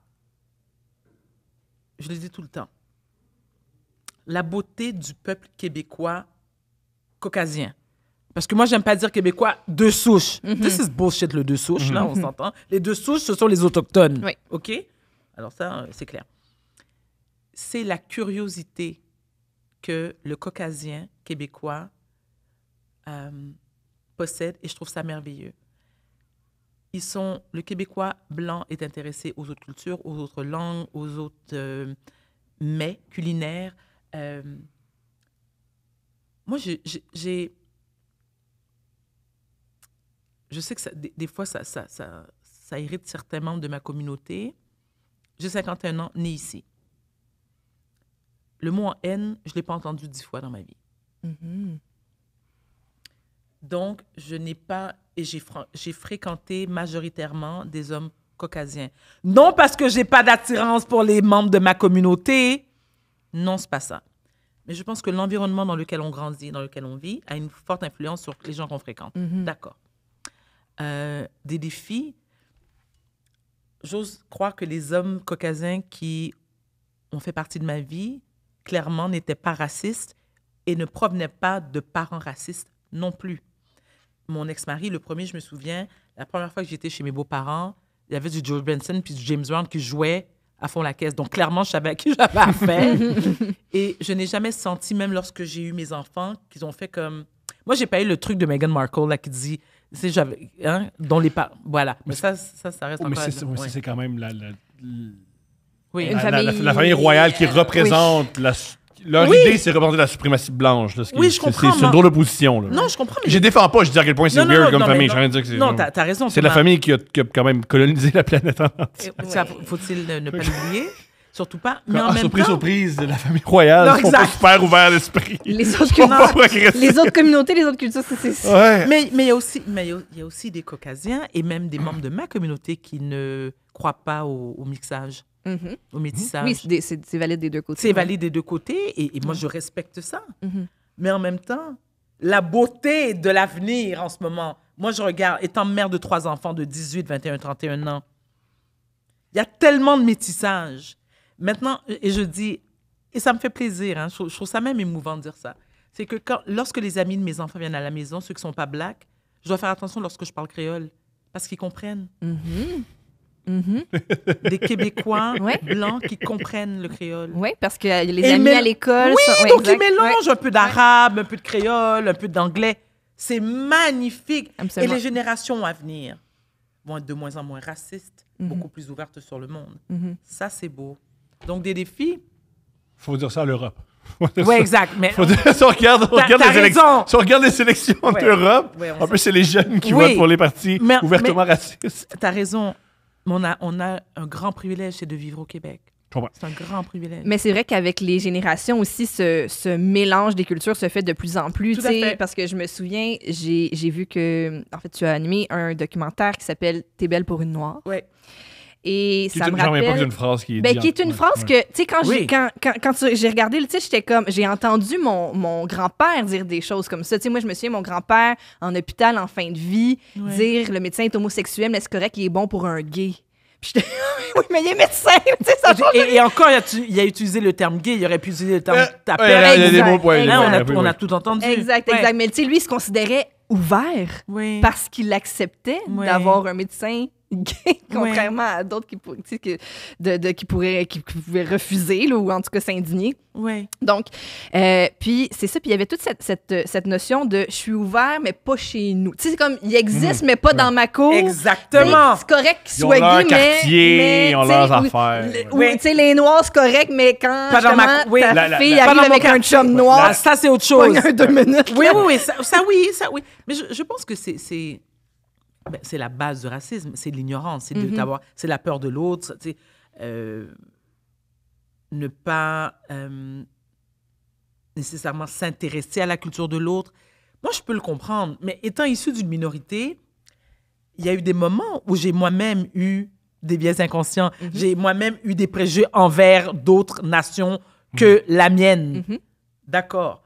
je le dis tout le temps, la beauté du peuple québécois caucasien. Parce que moi, j'aime pas dire québécois de souche. This is bullshit, le de souche, là, on s'entend. Les de souche, ce sont les autochtones. Oui. OK? Alors ça, c'est clair. C'est la curiosité que le caucasien québécois possède et je trouve ça merveilleux. Le Québécois blanc est intéressé aux autres cultures, aux autres langues, aux autres mets culinaires. Moi, je sais que des fois, ça irrite certains membres de ma communauté. J'ai 51 ans, né ici. Le mot en haine, je ne l'ai pas entendu 10 fois dans ma vie. Mhm. Donc, je n'ai pas... Et j'ai fréquenté majoritairement des hommes caucasiens. Non parce que je n'ai pas d'attirance pour les membres de ma communauté. Non, c'est pas ça. Mais je pense que l'environnement dans lequel on grandit, dans lequel on vit, a une forte influence sur les gens qu'on fréquente. D'accord. Des défis. J'ose croire que les hommes caucasiens qui ont fait partie de ma vie, clairement, n'étaient pas racistes et ne provenaient pas de parents racistes non plus. Mon ex-mari, le premier, je me souviens, la première fois que j'étais chez mes beaux-parents, il y avait du George Benson puis du James Brown qui jouait à fond la caisse. Donc, clairement, je savais à qui j'avais affaire. Et je n'ai jamais senti, même lorsque j'ai eu mes enfants, qu'ils ont fait comme... Moi, j'ai pas eu le truc de Meghan Markle, là, qui dit... C'est j'avais... Hein, dont les parents... Voilà. Mais ça reste encore... Mais c'est quand même oui. Une famille... la famille royale qui représente leur idée, c'est représenter la suprématie blanche. Là, oui, je comprends. C'est une drôle de position. Là. Non, je comprends. Mais je défends pas, je dis à quel point c'est weird comme famille. Je viens de dire que c'est... Non, t'as raison. C'est la famille qui a quand même colonisé la planète en entier. Faut-il ne pas l'oublier? Surtout pas. Mais en même surprise, temps... surprise, la famille royale sont pas super ouverts d'esprit. Les autres communautés, les autres cultures, c'est... Ouais. Mais il y a aussi des Caucasiens et même des membres de ma communauté qui ne croient pas au mixage, au métissage. Oui, c'est valide des deux côtés. C'est valide des deux côtés et moi, je respecte ça. Mais en même temps, la beauté de l'avenir en ce moment, moi, je regarde, étant mère de 3 enfants de 18, 21, 31 ans, il y a tellement de métissage. Maintenant, et je dis, et ça me fait plaisir, hein, je trouve ça même émouvant de dire ça, c'est que lorsque les amis de mes enfants viennent à la maison, ceux qui ne sont pas blacks, je dois faire attention lorsque je parle créole, parce qu'ils comprennent. Des Québécois blancs qui comprennent le créole. Oui, parce que les amis à l'école... Oui, donc ils mélangent un peu d'arabe, un peu de créole, un peu d'anglais. C'est magnifique. Absolument. Et les générations à venir vont être de moins en moins racistes, beaucoup plus ouvertes sur le monde. Ça, c'est beau. Donc, des défis. Faut dire ça à l'Europe. Oui, exact. Mais si on regarde les sélections d'Europe, en plus, c'est les jeunes qui votent pour les partis ouvertement racistes. Tu as raison. On a un grand privilège, c'est de vivre au Québec. C'est un grand privilège. Mais c'est vrai qu'avec les générations aussi, ce mélange des cultures se fait de plus en plus. Tout à fait. Parce que je me souviens, j'ai vu que, en fait, tu as animé un documentaire qui s'appelle « T'es belle pour une noire ». Oui. Et ça me rappelle... J'en reviens pas que c'est une phrase qui est qui est une phrase que, tu sais, quand j'ai regardé le titre, j'étais comme, j'ai entendu mon grand-père dire des choses comme ça. Tu sais, moi, je me souviens, mon grand-père, en hôpital, en fin de vie, dire, le médecin est homosexuel, mais c'est correct, il est bon pour un gay. Puis j'étais, oui, mais il est médecin. Tu sais, ça Et encore, il a utilisé le terme gay. Il aurait pu utiliser le terme tapette. Il y a des mots, On a tout entendu. Exact. Mais tu sais, lui, il se considérait ouvert parce qu'il acceptait d'avoir un médecin gay, contrairement à d'autres qui pouvaient refuser là, ou en tout cas s'indigner. Oui. Donc, puis c'est ça. Puis il y avait toute cette notion de je suis ouvert, mais pas chez nous. Tu sais, c'est comme il existe, mais pas dans ma cour. Exactement. C'est correct qu'il Ils ont soit leur gay, quartier, ils ont leurs affaires. Oui, tu sais, les noirs, c'est correct, mais quand Pas dans ma- justement, ta fille pas arrive dans mon avec un quartier. chum noir, Ça, c'est autre chose. pogne un 2 minutes. Oui. Ça, oui. Mais je pense que c'est la base du racisme, c'est l'ignorance, c'est la peur de l'autre, tu sais, ne pas nécessairement s'intéresser à la culture de l'autre. Moi, je peux le comprendre, mais étant issu d'une minorité, il y a eu des moments où j'ai moi-même eu des biais inconscients, j'ai moi-même eu des préjugés envers d'autres nations que la mienne. D'accord.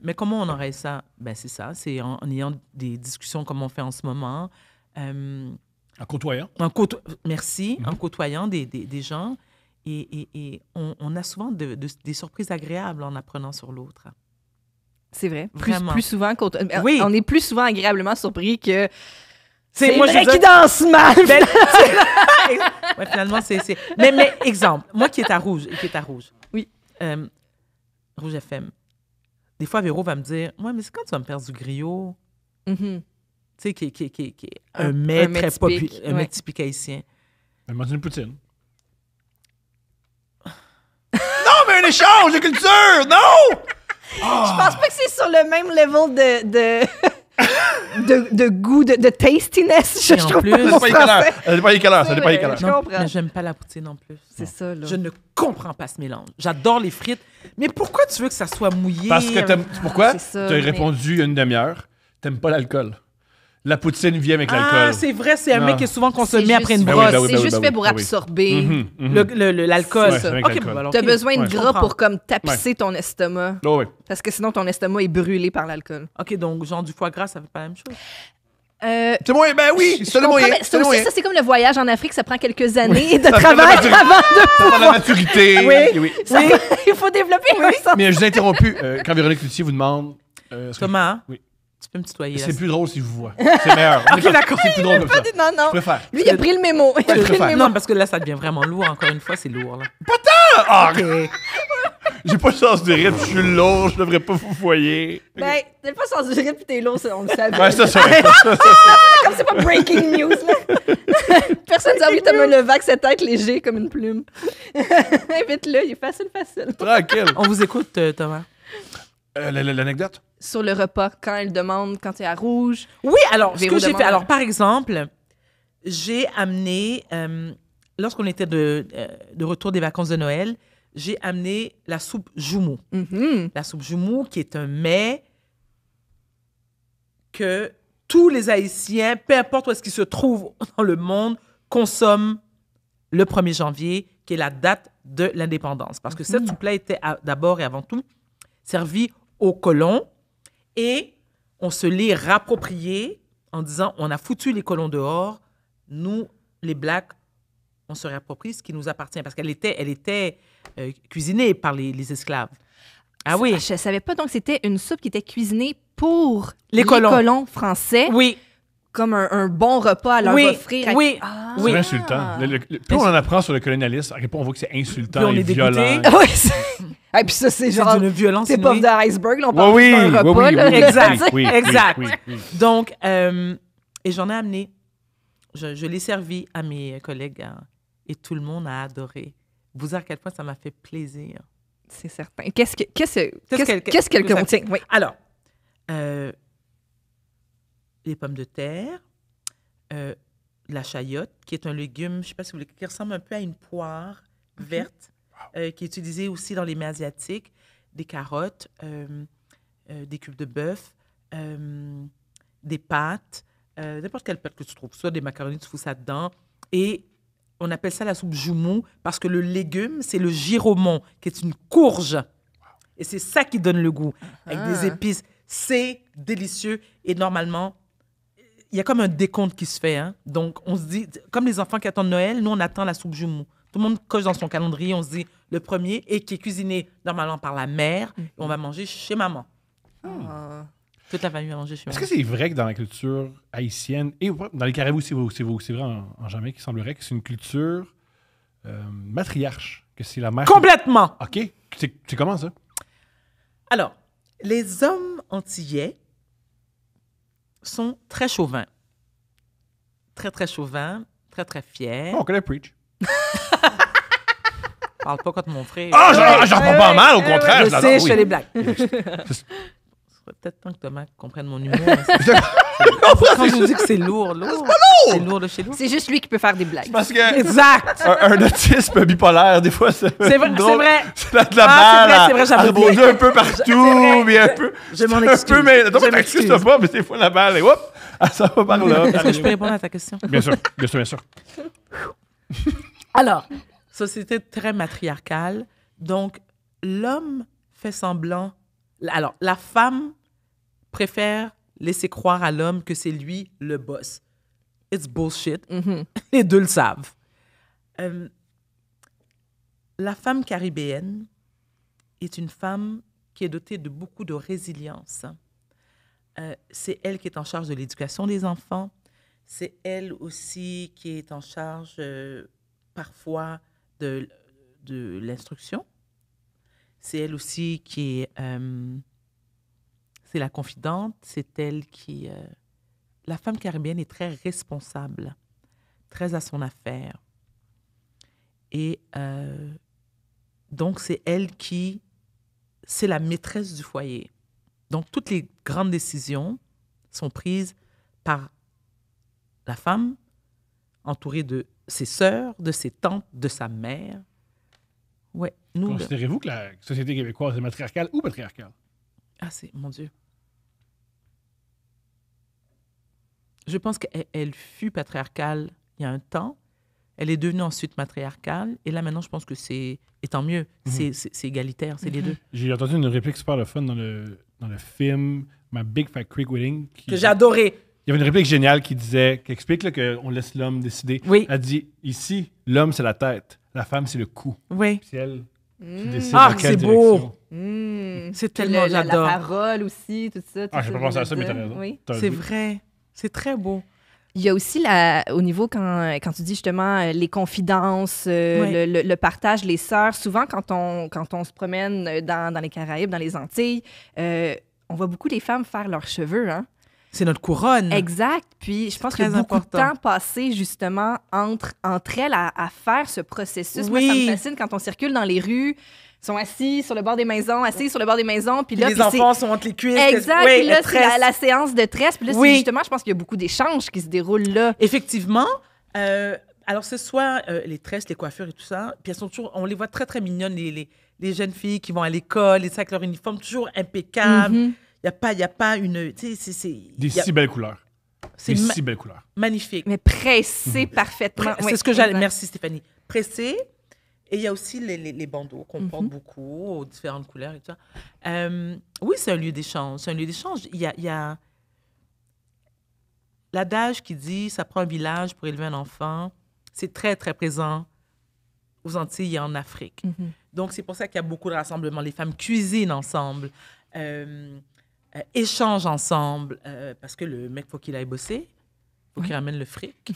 Mais comment on aurait ça? Ben, c'est ça, c'est en ayant des discussions comme on fait en ce moment. En côtoyant. Merci, en côtoyant des gens. Et on a souvent des surprises agréables en apprenant sur l'autre. C'est vrai. Vraiment. Plus souvent Oui. on est plus souvent agréablement surpris que C'est moi, vrai qui danse mal. Ouais, finalement, c'est... Mais exemple, moi qui est à Rouge, Oui. Rouge FM, des fois, Véro va me dire « Ouais, mais c'est quand tu vas me faire du griot? Tu sais, qui est un mets très populaire, un mets typique haïtien. Mange une poutine. Non, mais un échange de culture! Non! Je pense pas que c'est sur le même level de goût, de tastiness. Et Je en trouve plus- pas mon Ça dépend français. ça dépend quel âge. Je Non, comprends. mais j'aime pas la poutine non plus. C'est ça, là. Je ne comprends pas ce mélange. J'adore les frites, mais pourquoi tu veux que ça soit mouillé? Parce que t'aimes... Pourquoi? C'est ça, Tu as mais- répondu il y a une demi-heure. T'aimes pas l'alcool. La poutine vient avec l'alcool. Ah, c'est vrai, c'est un Non. mec qui est souvent consommé C'est après une juste- brosse. Ben oui, C'est juste fait pour ben oui. absorber. L'alcool. Ouais, c'est avec OK, l'alcool. bon, alors, T'as OK. besoin de Ouais, je gras comprends. pour comme tapisser ton estomac. Oh, oui. Parce que sinon, ton estomac est brûlé par l'alcool. OK, donc genre du foie gras, ça fait pas la même chose. C'est moi, ben oui, c'est le comprends, moyen. mais C'est ça le aussi, moyen. ça, c'est comme le voyage en Afrique, ça prend quelques années de Ça prend travail la avant de... Ça prend la maturité. Oui. Ça- Il faut développer un sens. Mais je vous ai interrompu. Quand Véronique Cloutier vous demande... est-ce que- Thomas, Oui. tu peux me tutoyer. C'est là. plus drôle si je vous vois. C'est meilleur. OK, d'accord. C'est plus drôle comme ça. Non, non. Je préfère. Lui, il a pris le mémo. Il a pris le préfère. mémo. Non, parce que là, ça devient vraiment lourd. Encore une fois, c'est lourd. Là. Ah, OK. j'ai pas de chance de rire, je suis lourd, je devrais pas vous voyer. Ben, t'es pas sans durer puis t'es lourd, ça, on le savait. Ouais, ça. Comme c'est pas breaking news, là. Personne n'a envie de Thomas Levac, cette tête léger comme une plume. Invite-le, il est facile. Tranquille. On vous écoute, Thomas. L'anecdote? Sur le repas, quand elle demande, quand t'es à rouge. Oui, alors, ce Véro que j'ai demande- fait... Alors, par exemple, j'ai amené... lorsqu'on était de retour des vacances de Noël, j'ai amené la soupe joumou. La soupe joumou, qui est un mets que tous les Haïtiens, peu importe où est-ce qu'ils se trouvent dans le monde, consomment le 1er janvier, qui est la date de l'indépendance. Parce que cette soupe-là était d'abord et avant tout servie aux colons et on se l'est rappropriée en disant on a foutu les colons dehors, nous, les Blacks, on se réapproprie ce qui nous appartient. Parce qu'elle était cuisinée par les esclaves. Ah oui. Je savais pas, donc c'était une soupe qui était cuisinée pour Les colons. français, Oui. comme un bon repas à leur Oui, offrir. oui. Ah. C'est insultant. Plus on en apprend sur le colonialisme, à quel point on voit que c'est insultant Plus on et est violent. dégoûté. Oui, et puis ça, c'est C'est genre... d'une violence C'est pas inouïe. d'iceberg, là, on parle Oui, d'un repas, là. Exact. oui, exact. oui, oui. Donc, et j'en ai amené. Je l'ai servi à mes collègues et tout le monde a adoré. Vous dire à quel point ça m'a fait plaisir. C'est certain. Qu'est-ce qu'elle qu'elle contient? Oui. Alors, les pommes de terre, la chayotte, qui est un légume, je ne sais pas si vous voulez, qui ressemble un peu à une poire verte, qui est utilisée aussi dans les mets asiatiques, des carottes, des cubes de bœuf, des pâtes, n'importe quelle pâte que tu trouves, soit des macaronis, tu fous ça dedans. Et on appelle ça la soupe joumou parce que le légume, c'est le giromon, qui est une courge. Et c'est ça qui donne le goût, avec des épices. C'est délicieux. Et normalement, il y a comme un décompte qui se fait. Hein? Donc, on se dit, comme les enfants qui attendent Noël, nous, on attend la soupe jumeau. Tout le monde coche dans son calendrier, on se dit le premier, et qui est cuisiné normalement par la mère, et on va manger chez maman. Toute la famille va manger chez maman. Est-ce que c'est vrai que dans la culture haïtienne, et dans les Caraïbes aussi, c'est vrai en Jamaïque, il semblerait que c'est une culture matriarche, que c'est la mère... Complètement! OK. C'est comment ça? Alors, les hommes antillais sont très chauvins. Très, très chauvins, très, très fiers. Oh, on connaît Preach. Parle pas contre mon frère. J'en prends pas mal, au contraire. Je sais, je fais des blagues. C'est Peut-être temps que Thomas comprenne mon humour. Quand je vous dis que c'est lourd. C'est lourd de chez nous. C'est juste lui qui peut faire des blagues. Parce que Exact. un autisme bipolaire, des fois, c'est C'est vrai, drôle. c'est vrai. C'est de la balle. C'est vrai, j'avais rebondir oublié. un peu partout, mais un peu... Je m'en un excuse. peu, mais... Non, Je t'excuses m'excuse. pas, mais des fois, la balle, et hop, ça va par là. Est-ce que je peux répondre à ta question? Bien sûr, bien sûr. Alors, société très matriarcale. Donc, l'homme fait semblant... Alors, la femme préfère laisser croire à l'homme que c'est lui le boss. It's bullshit. Les deux le savent. La femme caribéenne est une femme qui est dotée de beaucoup de résilience. C'est elle qui est en charge de l'éducation des enfants. C'est elle aussi qui est en charge parfois de l'instruction. C'est elle aussi qui est... c'est la confidente. C'est elle qui... la femme caribéenne est très responsable, très à son affaire. Et donc, c'est elle qui... C'est la maîtresse du foyer. Donc, toutes les grandes décisions sont prises par la femme, entourée de ses sœurs, de ses tantes, de sa mère. Ouais, nous... Considérez-vous que la société québécoise est matriarcale ou patriarcale? Ah, c'est... Mon Dieu. Je pense qu'elle fut patriarcale il y a un temps. Elle est devenue ensuite matriarcale. Et là, maintenant, je pense que c'est... Et tant mieux, c'est égalitaire, c'est les deux. J'ai entendu une réplique super le fun dans le film My Big Fat Creek Wedding. Que j'ai adoré. Il y avait une réplique géniale qui explique là, qu'on laisse l'homme décider. Oui. Elle dit, ici, l'homme, c'est la tête. La femme, c'est le cou. Oui. C'est elle qui décide Ah, dans quelle c'est direction. beau. C'est tellement... La J'adore. parole aussi, tout ça. Ah, j'ai pas pensé à ça, mais t'as raison. Oui. C'est vrai. C'est très beau. Il y a aussi, au niveau, quand tu dis justement les confidences, le partage, les sœurs, souvent quand on se promène dans les Caraïbes, dans les Antilles, on voit beaucoup les femmes faire leurs cheveux. Hein? C'est notre couronne. Exact. Puis je pense qu'il y a beaucoup de temps passé justement entre elles à faire ce processus. Oui. Moi, ça me fascine quand on circule dans les rues. Ils sont assis sur le bord des maisons, Puis là, les enfants sont entre les cuisses. Exact. Oui, puis là, c'est la séance de tresse. Puis là, Oui. c'est justement, je pense qu'il y a beaucoup d'échanges qui se déroulent là. Effectivement. Alors, c'est soit les tresses, les coiffures et tout ça. Puis elles sont toujours... On les voit très, très mignonnes, les jeunes filles qui vont à l'école, et ça, avec leur uniforme toujours impeccable. Il n'y a pas une... Des si belles couleurs. C'est si belles couleurs. magnifique. Mais pressé parfaitement. C'est Oui, ce que j'allais... exact. Merci, Stéphanie. Pressé. Et il y a aussi les bandeaux qu'on porte beaucoup, aux différentes couleurs et tout ça. Oui, c'est un lieu d'échange. C'est un lieu d'échange. Il y a l'adage qui dit « ça prend un village pour élever un enfant ». C'est très, très présent aux Antilles et en Afrique. Donc, c'est pour ça qu'il y a beaucoup de rassemblements. Les femmes cuisinent ensemble, échangent ensemble, parce que le mec, il faut qu'il aille bosser. Il faut qu'il ramène le fric.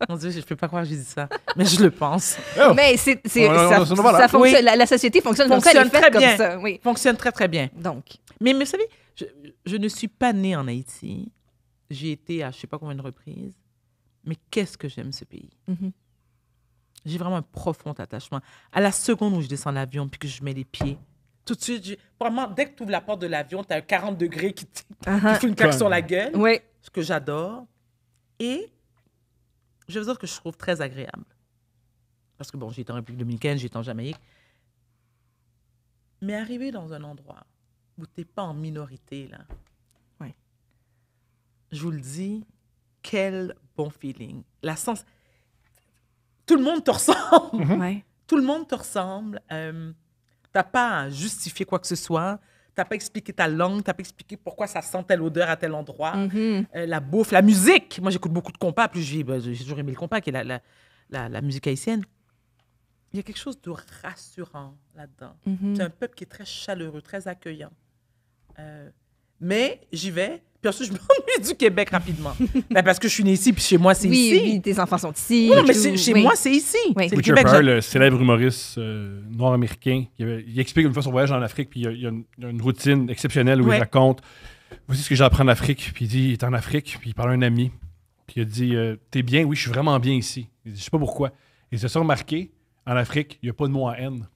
Mon Dieu, je ne peux pas croire que j'ai dit ça, mais je le pense. Oh. Mais ça fonctionne. Oui. La société fonctionne comme ça, elle est faite très comme bien. ça. Oui. Fonctionne très, très bien. Donc, Mais vous savez, je ne suis pas née en Haïti. J'ai été à je ne sais pas combien de reprises. Mais qu'est-ce que j'aime ce pays. J'ai vraiment un profond attachement. À la seconde où je descends l'avion puis que je mets les pieds, tout de suite, vraiment, dès que tu ouvres la porte de l'avion, tu as un 40 degrés qui fout une claque sur la gueule. oui. Ce que j'adore. Et je veux dire que je trouve très agréable. Parce que, bon, j'ai été en République dominicaine, j'ai été en Jamaïque. Mais arriver dans un endroit où tu n'es pas en minorité, là, je vous le dis, quel bon feeling. Tout le monde te ressemble. Ouais. Tout le monde te ressemble. Tu n'as pas à justifier quoi que ce soit. t'as pas expliqué ta langue, t'as pas expliqué pourquoi ça sent telle odeur à tel endroit. La bouffe, la musique. Moi, j'écoute beaucoup de compas. Plus j'ai toujours aimé le compas, qui est la musique haïtienne. Il y a quelque chose de rassurant là-dedans. C'est un peuple qui est très chaleureux, très accueillant. Mais j'y vais. Puis ensuite, je m'ennuie du Québec rapidement. Parce que je suis née ici, puis chez moi, c'est ici. Oui, tes enfants sont ici. Oui, mais chez moi, c'est ici. Oui. C'est le Richard Québec. Pryor, le célèbre humoriste noir-américain, il explique une fois son voyage en Afrique, puis il y a une routine exceptionnelle où il raconte voici ce que j'apprends en Afrique. Puis il dit il est en Afrique, puis il parle à un ami. Puis il a dit t'es bien? Oui, je suis vraiment bien ici. Il dit je sais pas pourquoi. Il s'est remarqué en Afrique, il n'y a pas de mot en haine.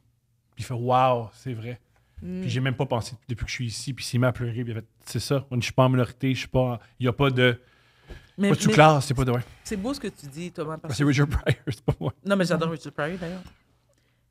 Puis il fait waouh, c'est vrai. Puis j'ai même pas pensé depuis que je suis ici. Puis s'il m'a pleuré, puis il a fait c'est ça. Je suis pas en minorité, je suis pas. Il n'y a pas de. Pas de sous-classe, c'est pas de. Ouais. C'est beau ce que tu dis, Thomas. C'est Richard Pryor, c'est pas moi. Non, mais j'adore Richard Pryor d'ailleurs.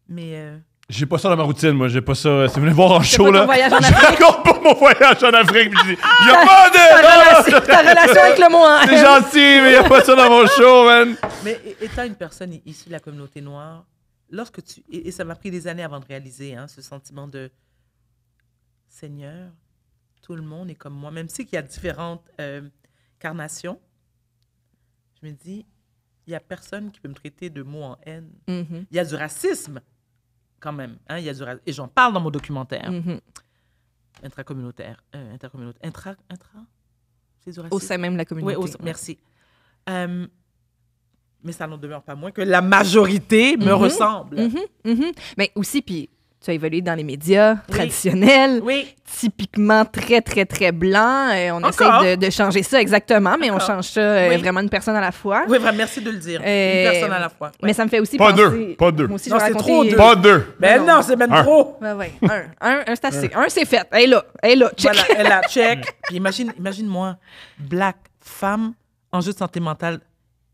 Mais. J'ai pas ça dans ma routine, moi. J'ai pas ça. Si vous venez voir en show, là. Je raconte pas mon voyage en Afrique. Puis je dis il y a pas de. Ta relation avec le mot en C'est gentil, mais il y a pas ça dans mon show, man. Mais étant une personne issue de la communauté noire, lorsque tu. Et ça m'a pris des années avant de réaliser ce sentiment de. Seigneur, tout le monde est comme moi. Même si il y a différentes carnations, je me dis, il n'y a personne qui peut me traiter de mots en haine. Il y a du racisme, quand même. Il y a du et j'en parle dans mon documentaire. Intracommunautaire. Intra, c'est du racisme. Au sein même de la communauté. Oui, merci. Mais ça n'en demeure pas moins que la majorité me ressemble. Mais aussi, puis tu as évolué dans les médias traditionnels, typiquement très, très, très blancs. On essaie de changer ça exactement, mais on change ça vraiment une personne à la fois. Oui, vraiment, merci de le dire. Une personne à la fois. Mais ça me fait aussi pas penser... Pas deux. Moi aussi, non, je vais c'est raconter... trop deux. Pas deux. Ben non, c'est même trop. Ouais. Un, c'est assez. Un, c'est fait. Elle est là. Check. Voilà, elle a check. Puis imagine-moi, black, femme, enjeu de santé mentale,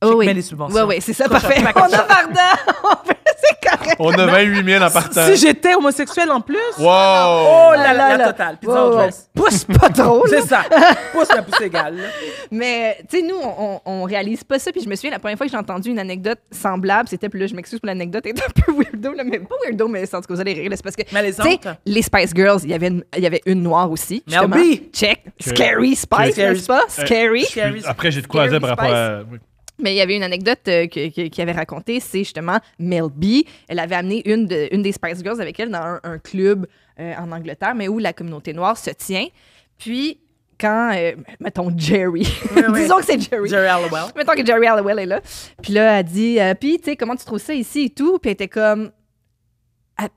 check les subventions. Oui, c'est ça, parfait. On a pardon. C'est correct. On a 28 000 en partant. Si j'étais homosexuelle en plus. Wow! Oh la totale. Pizza au dress. Pousse pas trop. C'est ça. Pousse la pousse égale. Là. Mais, tu sais, nous, on réalise pas ça. Puis je me souviens, la première fois que j'ai entendu une anecdote semblable, c'était, puis là, je m'excuse pour l'anecdote, elle est un peu weirdo, là, mais pas weirdo, mais en tout cas, vous allez rire. C'est parce que, tu sais, les Spice Girls, il y avait une noire aussi. Mel B. Check. Scary Spice, n'est-ce pas? Scary. Après, j'ai de quoi dire par rapport à... Mais il y avait une anecdote qu'il avait racontée, c'est justement Mel B. Elle avait amené une des Spice Girls avec elle dans un club en Angleterre, mais où la communauté noire se tient. Puis, quand, mettons, Jerry, disons que c'est Jerry. Jerry Halliwell. Mettons que Jerry Halliwell est là. Puis là, elle dit, puis, tu sais, comment tu trouves ça ici et tout? Puis elle était comme, il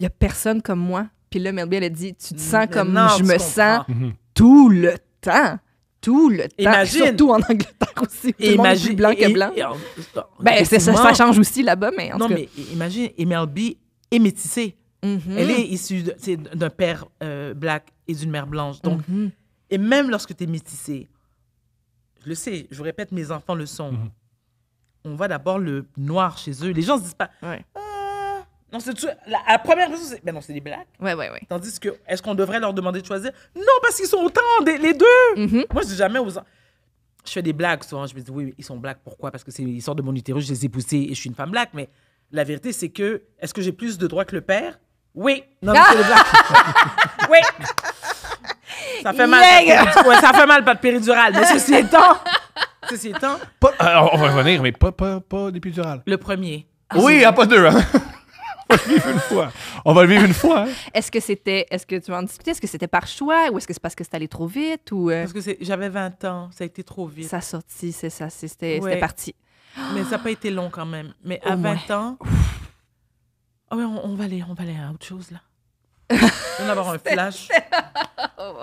n'y a personne comme moi. Puis là, Mel B, elle a dit, tu te sens comme je me sens tout le temps. Tout le temps. Imagine. Surtout en Angleterre aussi. Tout le monde est plus blanc que blanc. Ben, ça change aussi là-bas, mais en tout cas. Non, mais imagine, Mel B est métissée. Elle est issue d'un père black et d'une mère blanche. Donc, et même lorsque tu es métissée, je le sais, je vous répète, mes enfants le sont. On voit d'abord le noir chez eux. Les gens se disent pas... Non, c'est tout. La première raison, c'est... Ben non, c'est des blacks. Ouais. Tandis que, est-ce qu'on devrait leur demander de choisir? Non, parce qu'ils sont autant, les deux. Moi, je dis jamais aux... Je fais des blagues souvent. Je me dis, oui, ils sont blacks. Pourquoi? Parce que ils sortent de mon utérus, je les ai poussés et je suis une femme black. Mais la vérité, c'est que, est-ce que j'ai plus de droits que le père? Oui. Non, mais c'est les blacks. Oui. Ça fait mal. Ça fait mal, pas de péridurale. Mais ceci étant... on va revenir, mais pas d'épidural. Le premier. Oui, pas deux, hein? On va le vivre une fois. Est-ce que tu vas en discuter? Est-ce que c'était par choix ou est-ce que c'est parce que c'est allé trop vite? Ou Parce que j'avais 20 ans, ça a été trop vite. Ça a sorti, c'est ça, c'était parti. Mais ça n'a pas été long quand même. Mais à 20 ans... Oh, oui, on va aller à autre chose, là. Je viens d'avoir un flash.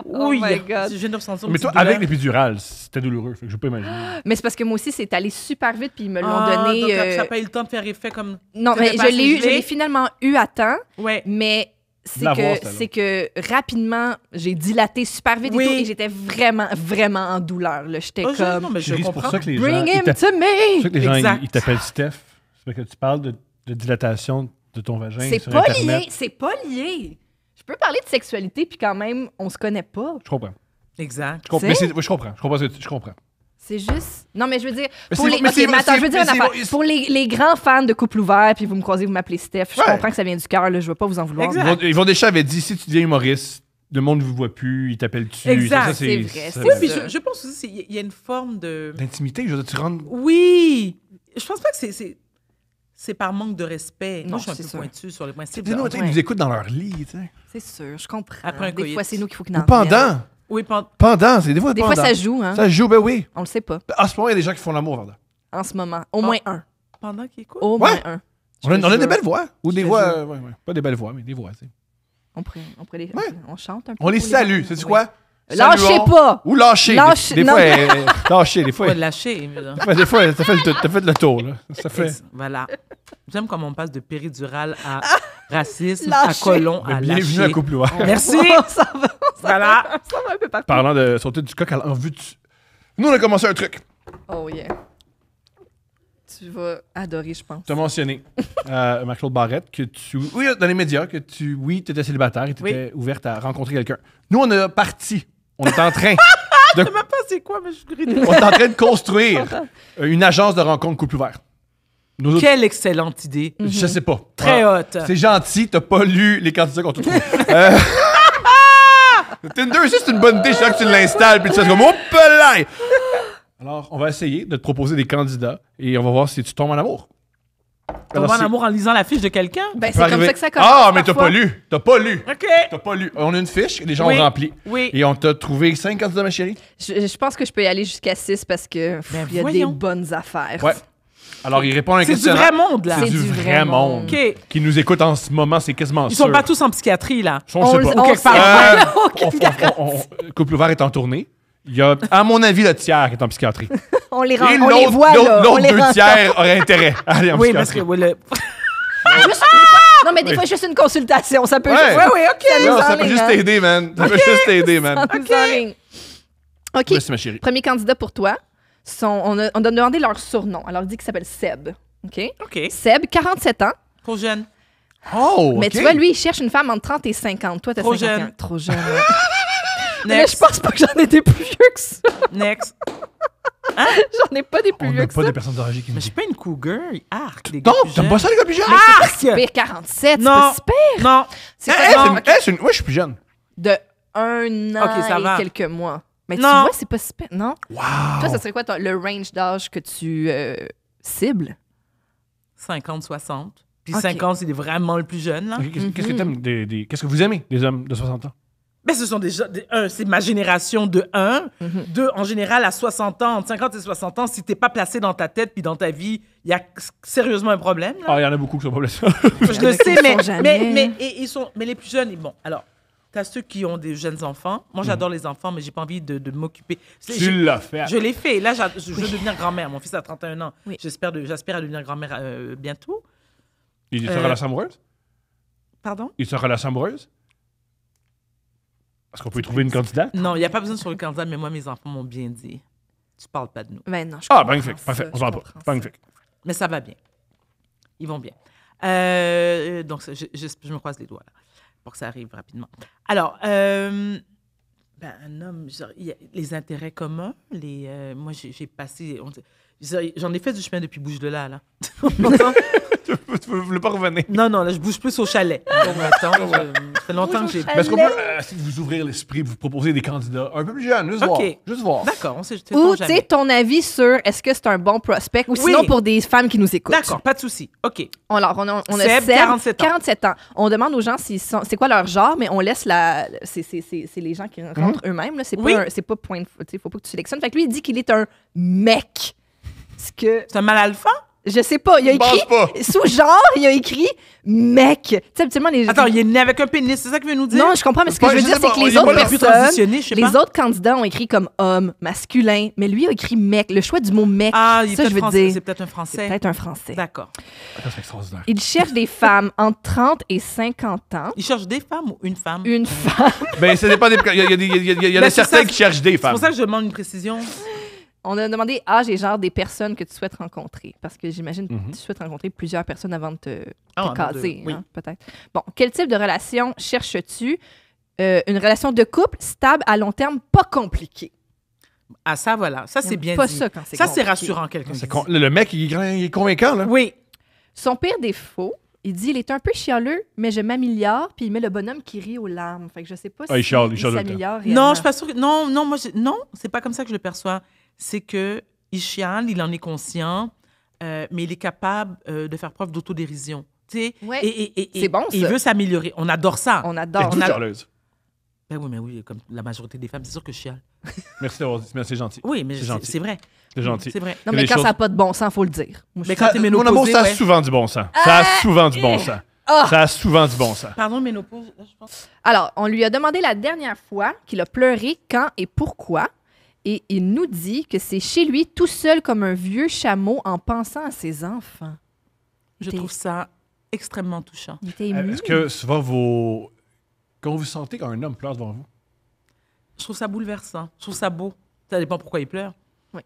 Oh my God. Je viens de ressentir mais toi, avec l'épidural, c'était douloureux. Fait que je peux pas imaginer. Mais c'est parce que moi aussi, c'est allé super vite, puis ils me l'ont donné. Donc, ça n'a pas eu le temps de faire effet comme... Non, mais je l'ai finalement eu à temps. Ouais. Mais c'est que rapidement, j'ai dilaté super vite et tout, et j'étais vraiment, vraiment en douleur. J'étais comme... Non, mais je comprends. C'est pour ça que les gens... Bring him to me! C'est pour ça que les gens, ils t'appellent Steph. C'est parce que tu parles de dilatation de ton vagin sur Internet. C'est pas lié. Je peux parler de sexualité, puis quand même, on se connaît pas. Je comprends. Exact. Je comprends. C'est juste... Non, mais je veux dire... Pour pour les grands fans de couple ouvert, puis vous me croisez, vous m'appelez Steph, je comprends que ça vient du cœur, là, je veux pas vous en vouloir. Yvon Deschamps avait dit, si tu deviens humoriste, le monde ne vous voit plus, il t'appelle dessus. Exact, c'est vrai, Oui, puis je pense aussi qu'il y a une forme de... D'intimité, je veux dire, tu rentres... Oui! Je pense pas que c'est par manque de respect. Non, Moi, je suis un c'est peu sûr. pointue sur les principes. Ils nous écoutent dans leur lit, tu sais. C'est sûr, je comprends. Après un des coït. fois, c'est nous qu'il faut que Ou n'en pendant. Oui, Pendant, c'est des fois Des pendant. fois, ça joue, hein. Ça se joue, ben oui. On le sait pas. En ce moment, il y a des gens qui font l'amour pendant. En ce moment. Au moins un. pendant qu'il écoute. Au moins un. On a jure. des belles voix. Ou des te voix... jure. ouais. Pas des belles voix, mais des voix, tu sais. On pourrait les... Ouais. On chante un peu. On les pour salue, voir. sais-tu Oui. quoi? Lâchez Saluons. pas! Ou lâcher. Lâche- Des non, fois, mais- lâcher, des fois. Pas de lâcher. évidemment. Des fois, t'as fait le tour, là. Ça fait... Voilà. J'aime comment on passe de péridurale à racisme, Lâcher. à colon, à Bienvenue lâcher. à Couple Ouvert. Merci. Ça va, Voilà. ça va un peu partout. Parlant de sauter du coq en vue du... Nous, on a commencé un truc. Oh yeah. Tu vas adorer, je pense. Tu as mentionné, Marc-Claude Barrette, que tu... Oui, dans les médias, que tu... Oui, tu étais célibataire et tu étais ouverte à rencontrer quelqu'un. Nous, on est parti. On est en train... Je sais même pas c'est quoi, mais je suis ridicule. On est en train de construire une agence de rencontre couple ouvert. Nous autres, Quelle excellente idée. je sais pas. Très Ah, haute. C'est gentil, t'as pas lu les candidats qu'on t'a trouvés. Tinder aussi, c'est une bonne idée. Je sens que tu l'installes puis tu fais comme « Oh, pelin! » Alors, on va essayer de te proposer des candidats et on va voir si tu tombes en amour. Tomber en amour en lisant la fiche de quelqu'un. Ben, peut c'est comme arriver. ça que ça commence. Ah, mais t'as parfois. pas lu. T'as pas lu. OK. T'as pas lu. On a une fiche que les gens Oui. ont remplie. Oui. Et on t'a trouvé 5 candidats, ma chérie. Je pense que je peux y aller jusqu'à 6 parce que Ben, il y a voyons. des bonnes affaires. Ouais. Alors, il répond à un C'est du questionnaire. vrai monde, là. C'est du vrai monde. OK. Qui nous écoute en ce moment, c'est quasiment Ils sûr. sont pas tous en psychiatrie, là. Je sais pas. Ou quelque part. Couple ouvert est en tournée. Il y a, à mon avis, le tiers qui est en psychiatrie. On les, Et on les voit, là. On l'autre les 2 rend- tiers auraient intérêt à aller en Oui, parce psychiatrie. que oui, Juste- Non, mais des fois, juste une consultation. Ça peut Ouais. juste... Oui, oui, OK. Non, nous ça peut enligne, juste hein. t'aider, man. Ça peut juste t'aider, man. Ça nous enligne. OK. Merci, ma chérie. Premier candidat pour toi. On a demandé leur surnom. Alors, il dit qu'il s'appelle Seb. OK? OK. Seb, 47 ans. Trop jeune. Oh, Mais OK. tu vois, lui, il cherche une femme entre 30 et 50. Toi, t'as Trop 51. jeune. Trop jeune. ouais. Mais je Next. pense pas que j'en ai des plus vieux que ça. Next. J'en ai pas des plus On vieux n'a que pas ça. des personnes âgées qui Mais nous je suis disent. pas une cougar. Arc, les gars. Non, plus t'aimes jeunes. pas ça, les gars plus jeunes? Arc! Pire 47, c'est Non. pas si pire. Non. C'est Eh, quoi, non, moi, je suis plus jeune. de 1 an Ok, ça et va. quelques mois. Mais tu Non. vois, c'est pas si pire, non? Wow. Toi, ça serait quoi le range d'âge que tu cibles? 50, 60. Puis Ok. 50, c'est vraiment le plus jeune, là. Ok, Qu'est-ce que t'aimes qu'est-ce que vous aimez des hommes de 60 ans? Ben, ce sont déjà... c'est ma génération de 1. Deux, en général, à 60 ans, entre 50 et 60 ans, si t'es pas placé dans ta tête puis dans ta vie, il y a sérieusement un problème, là. Ah, il y en a beaucoup qui sont pas blessés. Je le Avec sais, qui ils mais, sont jamais. ils sont, mais les plus jeunes, bon, alors, t'as ceux qui ont des jeunes enfants. Moi, j'adore les enfants, mais j'ai pas envie de m'occuper. Tu l'as fait. Je l'ai fait. Là, je veux devenir grand-mère. Mon fils a 31 ans. Oui. J'espère à devenir grand-mère bientôt. Il est en relation amoureuse? Pardon? Il est en relation amoureuse? Est-ce qu'on peut y trouver une candidate? Non, il n'y a pas besoin sur le candidat, mais moi, mes enfants m'ont bien dit. Tu parles pas de nous. Ben non, je Ah, comprends magnifique. ça, Parfait. On je s'en va pas. comprends ça. Magnifique. Mais ça va bien. Ils vont bien. Donc, je me croise les doigts là, pour que ça arrive rapidement. Alors, un homme, genre, il y a les intérêts communs. Moi, j'ai passé... J'en ai fait du chemin depuis Bouge-de-là, là. Tu voulais pas revenir? Non, là, je bouge plus au chalet. Donc, attends, ça fait longtemps que j'ai... Mais est-ce qu'on peut essayer de vous ouvrir l'esprit, vous proposer des candidats un peu plus jeunes? Juste OK. voir. Juste voir. D'accord, on sait Ou, tu sais, jamais. ton avis sur est-ce que c'est un bon prospect ou Oui. sinon pour des femmes qui nous écoutent. D'accord, pas de souci. OK. Alors, on a Seb, 47 ans. 47 ans. On demande aux gens c'est quoi leur genre, mais on laisse c'est les gens qui rencontrent eux-mêmes. Là. C'est Oui. pas, c'est pas point. Faut pas que tu sélectionnes. Fait que lui, il dit qu'il est un mec. Ce que C'est un mal alpha? je sais pas. Il a Je pense écrit pas. sous genre, il a écrit mec. Tu sais, habituellement les. Attends, il est né avec un pénis, c'est ça qu'il veut nous dire? Non, je comprends, mais ce que Pas- je veux je dire, sais c'est pas, que il les y a autres pas pu personnes, transitionner, je sais les pas. autres candidats ont écrit comme homme, masculin, mais lui a écrit mec. Le choix du mot mec, Ah, il est ça, je peut-être veux français. dire, C'est peut-être un c'est français. peut-être un français. D'accord. Attends, c'est extraordinaire. Il cherche des femmes entre 30 et 50 ans. Il cherche des femmes ou une femme? Une femme. Ben, ça dépend des. Il y en a Ben, c'est certains ça, qui cherchent des C'est femmes. pour ça que je demande une précision. On a demandé âge et genre des personnes que tu souhaites rencontrer. Parce que j'imagine que tu souhaites rencontrer plusieurs personnes avant de te Ah, caser, oui. hein, peut-être. Bon, quel type de relation cherches-tu? Une relation de couple stable à long terme, pas compliquée. Ah, ça, voilà. Ça, c'est bien Pas dit. ça quand c'est Ça, c'est compliqué. rassurant, quelqu'un. qui dit. Le mec, il est convaincant, là. Oui. Son pire défaut, Il dit, il est un peu chialeux, mais je m'améliore, puis il met le bonhomme qui rit aux larmes. Fait que je sais pas il si chiale il tout le s'améliore Non, réellement. je suis pas sûre que... Non, moi, non, c'est pas comme ça que je le perçois. C'est que il chiale, il en est conscient, mais il est capable de faire preuve d'autodérision. Tu sais, Ouais. et C'est bon, il ça. veut s'améliorer. On adore ça. On adore. Êtes-vous chialeuse? Ben oui, mais oui, comme la majorité des femmes, c'est sûr que je chiale. Merci d'avoir dit. Merci, c'est gentil. Oui, mais C'est gentil. c'est vrai. C'est gentil. C'est vrai. Non, Il y a mais des quand choses- ça n'a pas de bon sens, il faut le dire. Moi, je- Mais quand t'es Mon ménopausée, amour, ça a ouais. souvent du bon sens. Ça a souvent du bon sens. Ça a souvent du bon sens. Pardon, ménopause, là, je pense. Alors, on lui a demandé la dernière fois qu'il a pleuré quand et pourquoi. Et il nous dit que c'est chez lui tout seul comme un vieux chameau en pensant à ses enfants. Je trouve ça extrêmement touchant. Il était ému. Est-ce que souvent quand vous sentez qu'un homme pleure devant vous? Je trouve ça bouleversant. Je trouve ça beau. Ça dépend pourquoi il pleure. Oui.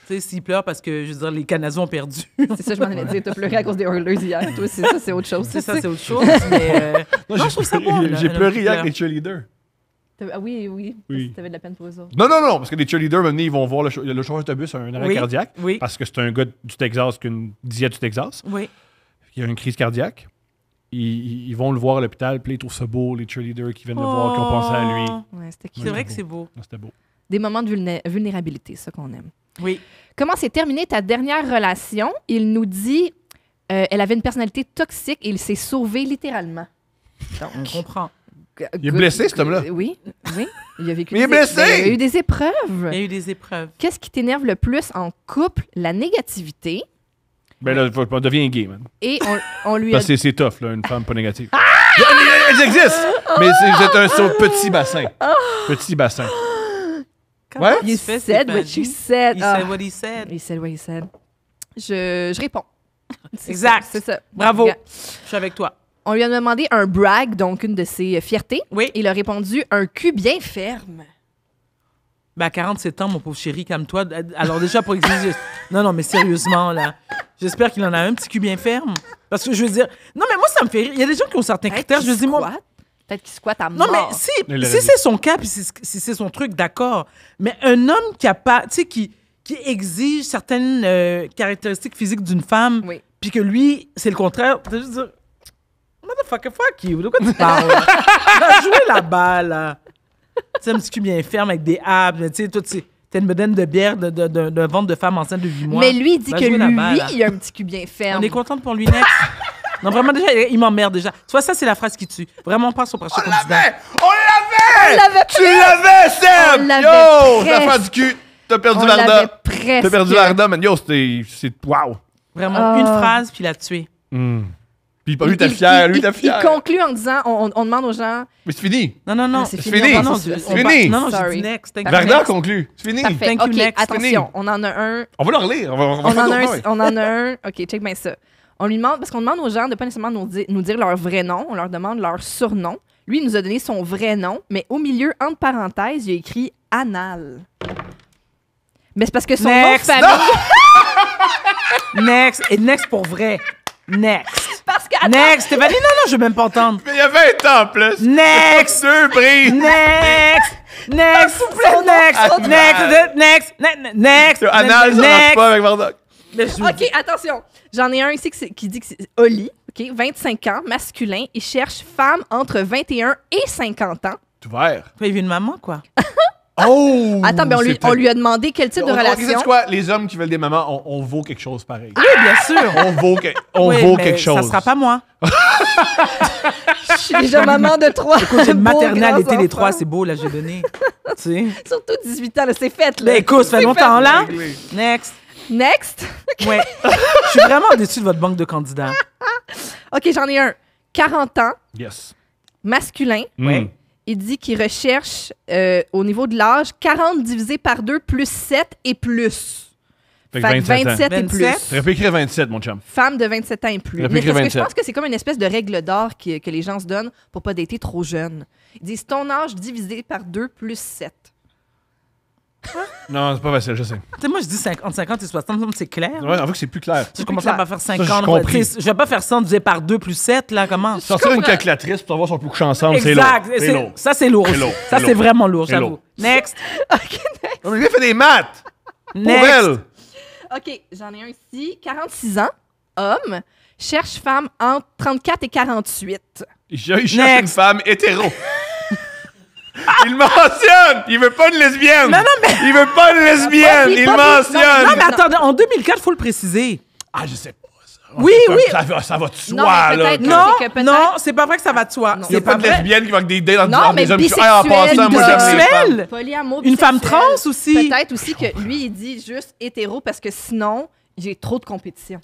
Tu sais, s'il pleure parce que, je veux dire, les Canadiens ont perdu. C'est ça, je m'en allais dire. T'as pleuré à cause des Oilers hier. Toi, c'est autre chose. C'est ça, c'est autre chose. Mais non, je trouve ça beau. J'ai pleuré hier avec les cheerleaders. Ah oui. Oui. T'avais de la peine pour eux autres. Non, parce que les cheerleaders, maintenant, ils vont voir le chauffeur d'autobus a un arrêt Oui. cardiaque. Oui. Parce que c'est un gars du Texas, qu'une diète du Texas. Oui. Il a une crise cardiaque. Ils vont le voir à l'hôpital, puis ils trouvent ça beau, les cheerleaders qui viennent le voir, qui ont pensé à lui. Ouais, c'était cute. C'est vrai que c'est beau. Non, c'était beau. Des moments de vulnérabilité, ça qu'on aime. Oui. Comment s'est terminée ta dernière relation? Il nous dit elle avait une personnalité toxique et il s'est sauvé littéralement. On comprend. Il est blessé, cet homme-là. Oui. Il a vécu Mais il est blessé! il a eu des épreuves. Il y a eu des épreuves. Qu'est-ce qui t'énerve le plus en couple? La négativité. Ben là, on devient gay, man. Et on lui a... Parce que c'est tough, là, une femme pas négative. Elles existent! Mais c'est un petit bassin. Petit bassin. Ouais? Comment You tu fais, said what you Stéphanie? said. He Ah. said what he said. He said what he said. Je réponds. C'est Exact. ça, c'est ça. Bravo. Regarde. Je suis avec toi. On lui a demandé un brag, donc une de ses fiertés. Oui. Il a répondu un cul bien ferme. Ben, à 47 ans, mon pauvre chéri, calme-toi. Alors, déjà, pour exiger. Non, mais sérieusement, là. J'espère qu'il en a un petit cul bien ferme. Parce que je veux dire. Non, mais moi, ça me fait rire. Il y a des gens qui ont certains critères. Je veux dire, moi. Peut-être qu'il squatte à mort. Non, mais si c'est son cas, puis si c'est son truc, d'accord. Mais un homme qui a pas. Tu sais, qui exige certaines caractéristiques physiques d'une femme, Oui. puis que lui, c'est le contraire. Tu juste dire. Motherfucker, fuck you. De quoi tu parles? Va jouer là-bas, là. Tu sais, un petit cul bien ferme avec des abs. Tu sais, toi, t'as une bedaine de bière d'un ventre de femme enceinte de 8 mois. Mais lui, il dit Va que jouer là-bas, lui, là. il a un petit cul bien ferme. On est contente pour lui, next. Non, vraiment, déjà, il m'emmerde déjà. Tu vois, ça, c'est la phrase qui tue. Vraiment pas son prochain candidat. On l'avait! l'avait Tu l'avais, Seb! On l'avait Yo! presque. L'affaire du cul. T'as perdu On Varda. l'avait presque. T'as perdu Varda, man. Yo, c'est... Wow! Vraiment, une phrase, puis il a tué. Puis lui, t'es fier. Lui, t'es Il fier. conclut en disant, on demande aux gens... Mais c'est fini. Non. c'est fini. fini. Non, C'est fini. Non, j'ai Sorry. dit next. Thank you, Varda next. conclut. C'est fini. Parfait. Thank you, OK, next. attention. Fini. On en a un... On va le relire. On va On faire en, a d'autres un, points. on en a un. OK, check bien ça. On lui demande, parce qu'on demande aux gens de pas nécessairement nous dire leur vrai nom, on leur demande leur surnom. Lui, il nous a donné son vrai nom, mais au milieu, entre parenthèses, il a écrit Anal. Mais c'est parce que son Next. nom de famille. Next. Et next pour vrai. Next. Parce que. Next. Stéphanie, non, je veux même pas entendre. Mais il y a 20 ans en plus. Next. Deux prises. Next. Next. Next. Anal, ça marche pas avec Varda. OK, attention. J'en ai un ici qui dit que c'est Oli, OK, 25 ans, masculin. Il cherche femme entre 21 et 50 ans. C'est ouvert. Il veut une maman, quoi. Oh! Attends, mais on lui a demandé quel type de relation. C'est quoi? Les hommes qui veulent des mamans, on vaut quelque chose pareil. Oui, bien sûr. On Oui, vaut mais quelque chose. Ça sera pas moi. Je suis déjà maman de 3. Écoute, j'ai une beaux maternelle grands été les enfants. 3, c'est beau, là, j'ai donné. Tu sais. Surtout 18 ans, là, c'est fait. Là. Ben écoute, ça fait C'est longtemps, là. réglé. Next. Next. Ouais. Je suis vraiment déçue de votre banque de candidats. OK, j'en ai un. 40 ans, Yes. masculin. Ouais. Il dit qu'il recherche, au niveau de l'âge, 40 divisé par 2 plus 7 et plus. Fait que Fait que 27 ans. 27 et 27. plus. T'aurais pu écrire 27, mon chum. Femme de 27 ans et plus. T'aurais pu Mais écrire parce que je 27. pense que c'est comme une espèce de règle d'or que les gens se donnent pour pas dater trop jeune. Ils disent ton âge divisé par 2 plus 7. Non, c'est pas facile, je sais. Tu sais, moi, je dis 50, 50 et 60, c'est clair. Ouais, avoue que c'est plus clair. Je commence à pas faire j'ai 50. compris. Tu sais, je vais pas faire 100 divisé par 2 plus 7, là, comment? Sortir une calculatrice pour savoir si on peut coucher ensemble, c'est lourd. Exact. C'est lourd. Ça, c'est lourd. C'est aussi. lourd. Ça, C'est c'est lourd. vraiment lourd, C'est j'avoue. lourd. Next. OK, next. On a bien fait des maths. Pour Next. elle. OK, j'en ai un ici. 46 ans, homme, Cherche femme entre 34 et 48. Il cherche une femme hétéro. Il mentionne! Il veut pas une lesbienne! Non, mais... Il veut pas une lesbienne! Il mentionne! Non, mais attendez, en 2004, il faut le préciser. Ah, je sais pas. Ça. Oui. Ça va de soi, non, là. Non, c'est pas vrai que ça va de soi. Il n'y a pas de lesbienne qui va avec des dés dans des hommes. Bisexuel, En passant, moi, j'aime les femmes. Polyamour, une femme trans aussi. Peut-être aussi que lui, il dit juste hétéro parce que sinon, j'ai trop de compétition.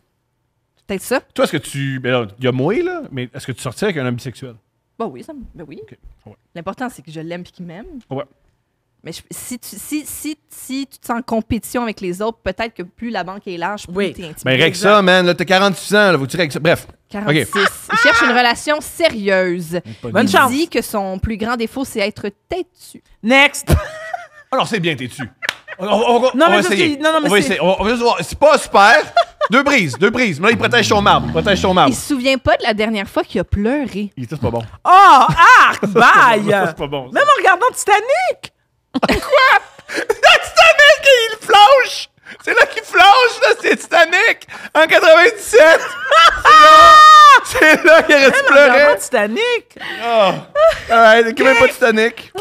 Peut-être ça? Toi, est-ce que tu... Ben là, il y a moi, là, mais est-ce que tu sortirais avec un homme bisexuel? Ben oui, oui. Okay. Ouais. L'important, c'est que je l'aime et qu'il m'aime. Ouais. Mais si tu te sens en compétition avec les autres, peut-être que plus la banque est large, plus t'es intimidé. Ben règle ça, man. Là, t'as 46 ans. Là, faut que tu règles ça. Bref. 46. Okay. Il cherche une relation sérieuse. Bonne chance. Il dit que son plus grand défaut, c'est être têtu. Next! Alors, c'est bien têtu. On va essayer. C'est pas super. Deux brises. Mais là, il protège son marbre. Il se souvient pas de la dernière fois qu'il a pleuré. Il était pas bon. Oh, arc, bye! C'est pas bon. Ça. Même en regardant Titanic! Quoi? Titanic, il flanche! C'est là qu'il flanche, là, c'est Titanic! En 97! C'est là qu'il aurait dû pleurer! En regardant Titanic! Même pas Titanic.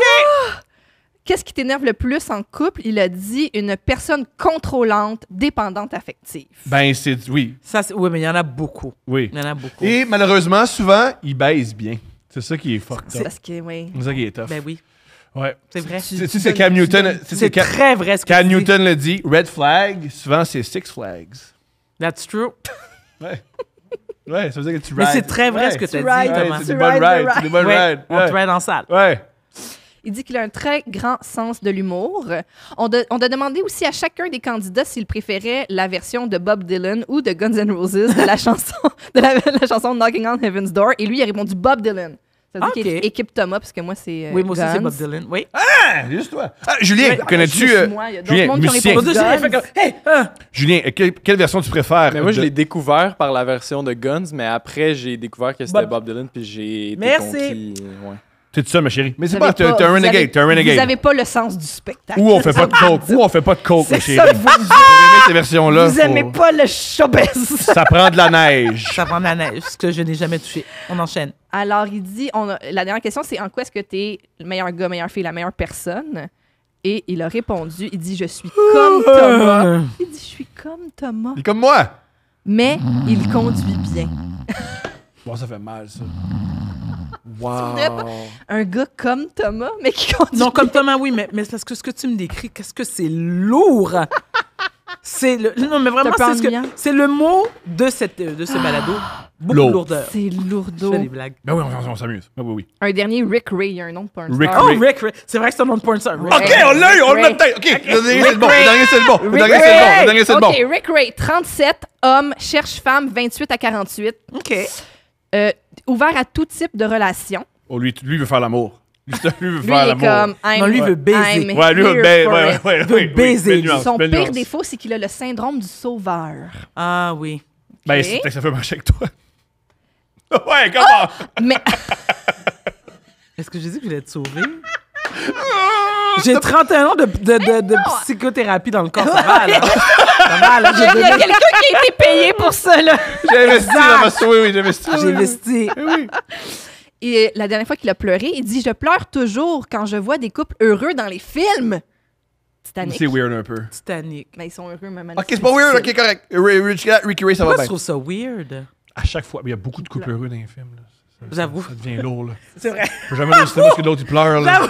Qu'est-ce qui t'énerve le plus en couple? Il a dit une personne contrôlante, dépendante affective. Ben, c'est... Oui. Oui, mais il y en a beaucoup. Oui. Il y en a beaucoup. Et malheureusement, souvent, il baise bien. C'est ça qui est fort. C'est parce que, oui. C'est ça qui est tough. Ben oui. Ouais. C'est vrai. C'est Cam Newton. C'est très vrai ce que Cam Newton le dit. Red flag, souvent, c'est Six Flags. That's true. Ouais. Ouais, ça veut dire que tu rides. Mais c'est très vrai ce que tu as dit, Thomas. C'est des bonnes rides. C'est des bonnes rides. On te ride en salle. Ouais. Il dit qu'il a un très grand sens de l'humour. On a demandé aussi à chacun des candidats s'il préférait la version de Bob Dylan ou de Guns N' Roses de la chanson, la chanson Knocking on Heaven's Door. Et lui, il a répondu Bob Dylan. Ça veut dire qu'il équipe Thomas, parce que moi, c'est oui, moi Guns. aussi, c'est Bob Dylan. Oui. Ah, juste toi. Ah, Julien, connais-tu... Julien, musicien. Julien, quelle version tu préfères? Mais moi, je l'ai découvert par la version de Guns, mais après, j'ai découvert que c'était Bob Dylan, puis j'ai été conquis. Ouais. T'es tout seul, ma chérie. Mais c'est pas, t'es un renegade, Vous avez pas le sens du spectacle. Ou on fait pas de coke, ma chérie. C'est ça, vous aimez ces versions-là. Vous aimez pas le showbiz. Ça prend de la neige. Ça prend de la neige, ce que je n'ai jamais touché. On enchaîne. Alors, il dit, la dernière question, c'est en quoi est-ce que t'es le meilleur gars, meilleure fille, la meilleure personne? Et il a répondu, il dit, je suis comme Thomas. Il dit, je suis comme Thomas. Il est comme moi. Mais il conduit bien. Bon, ça fait mal, ça. Wow. Un gars comme Thomas, mais qui conduit Non, comme Thomas, oui, mais parce que ce que tu me décris, qu'est-ce que c'est lourd! Non, mais vraiment, c'est le mot de ce balado. Beaucoup de lourdeur. C'est lourdeau. Je fais des blagues. Ben oui, on s'amuse. Ben oui. Un dernier, Rick Ray. Il y a un nom de porn star. Rick Ray. C'est vrai que c'est un nom de porn star. OK, on l'a eu, on l'a peut-être. OK, le dernier, c'est le bon. OK, Rick Ray, 37, homme, cherche femme, 28 à 48. OK. Ouvert à tout type de relation. Oh, lui veut faire l'amour. Lui veut lui, faire l'amour. Non, lui veut baiser. Ouais, lui veut baiser. Son pire défaut, c'est qu'il a le syndrome du sauveur. Ah oui. Ben, c'est que ça fait marcher avec toi. Ouais, comment? Mais... Est-ce que j'ai dit que je voulais te sauver? J'ai 31 ans de psychothérapie dans le corps. Ça va, là. Ça va, là. Il y a quelqu'un qui a été payé pour ça, là. J'ai investi dans ma sauver, oui, j'ai investi. J'ai investi. Oui. Et la dernière fois qu'il a pleuré, il dit « Je pleure toujours quand je vois des couples heureux dans les films. » Titanic. C'est weird un peu. Titanic. Mais ils sont heureux, même. OK, c'est pas weird. OK, correct. Ricky Ray, ça va bien. Pourquoi tu trouves ça weird? À chaque fois. Il y a beaucoup de couples heureux dans les films. J'avoue. Ça devient lourd, là. C'est vrai. Faut jamais le cinéma parce que l'autre, il pleure, là.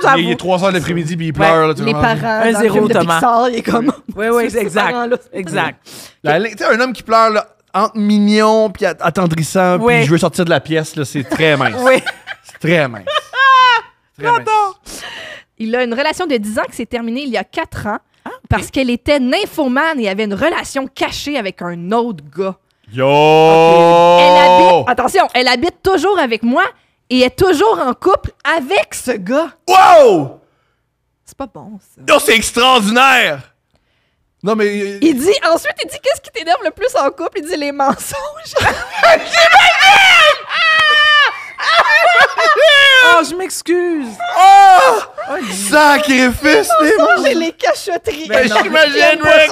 J'avoue. Il est 3h de l'après-midi puis il pleure. Ouais, là, les parents, un zéro, Thomas. Pixar, il est comme... Oui, exact. Exact. Tu sais, un homme qui pleure, là, entre mignon puis attendrissant, puis je veux sortir de la pièce, là, c'est très mince. Oui. C'est très mince. Très mince. Il a une relation de 10 ans qui s'est terminée il y a 4 ans parce qu'elle était nymphomane et avait une relation cachée avec un autre gars. Yo! Elle habite toujours avec moi et est toujours en couple avec ce gars. Wow! C'est pas bon, ça. Oh, c'est extraordinaire! Non, mais... Ensuite, il dit qu'est-ce qui t'énerve le plus en couple? Il dit les mensonges. Oh, je m'excuse. Oh! Sacrifice, J'ai les cachotteries. Mais j'imagine, Rick!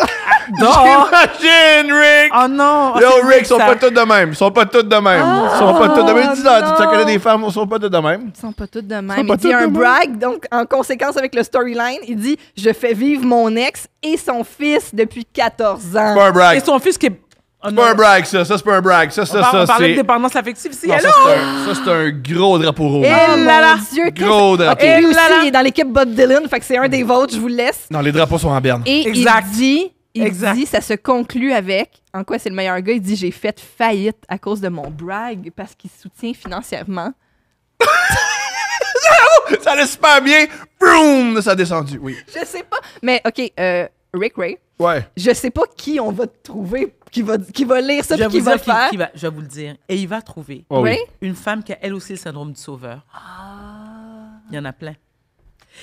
Non! J'imagine, Rick! Oh non! Yo, Rick, ils sont pas tous de même. Ils sont pas tous de même. Ils sont pas tous de même. Dis ça, tu connais des femmes, ils sont pas tous de même. Ils sont pas toutes de même. Il dit un brag, donc en conséquence avec le storyline, il dit « Je fais vivre mon ex et son fils depuis 14 ans. » C'est pas un brag. Et son fils qui est... C'est pas un brag, ça. Ça, c'est pas un brag. Ça, on parlait de c'est... dépendance affective ici. Non, Allô? ça, c'est un gros drapeau rouge. Oh là. mon Dieu! Gros drapeau. OK, lui aussi, il est dans l'équipe Bob Dylan, fait que c'est un des vôtres, je vous le laisse. Non, les drapeaux sont en berne. Et Exact. il dit, ça se conclut avec, en quoi c'est le meilleur gars, il dit « J'ai fait faillite à cause de mon brag parce qu'il soutient financièrement. » Ça allait super bien. Boum! Ça a descendu, oui. Je sais pas. Mais OK, Rick Ray, Ouais. je sais pas qui on va trouver qui va lire ça Je et vais qui vous va le dire faire. je vais vous le dire. Et il va trouver Oh, oui. une femme qui a elle aussi le syndrome du sauveur. Il y en a plein.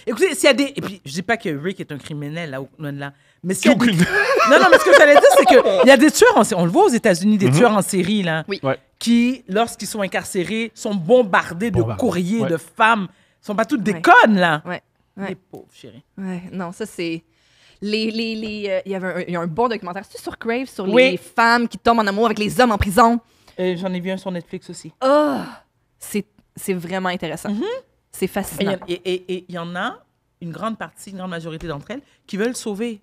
Écoutez, s'il y a des... Et puis, je dis pas que Rick est un criminel, là, loin de là. Mais s'il y a des... Non, mais ce que j'allais dire, c'est qu'il y a des tueurs en série. On le voit aux États-Unis, des tueurs en série, là. Oui. Ouais. Qui, lorsqu'ils sont incarcérés, sont bombardés de courriers, ouais. de femmes. Ils sont pas toutes des Ouais. connes, là. Ouais. Les pauvres, chérie. Ouais, non, ça c'est il y a un bon documentaire sur Crave sur Oui. les femmes qui tombent en amour avec les hommes en prison. J'en ai vu un sur Netflix aussi. Oh, c'est vraiment intéressant. C'est Et fascinant. il y en a une grande partie, une grande majorité d'entre elles, qui veulent sauver.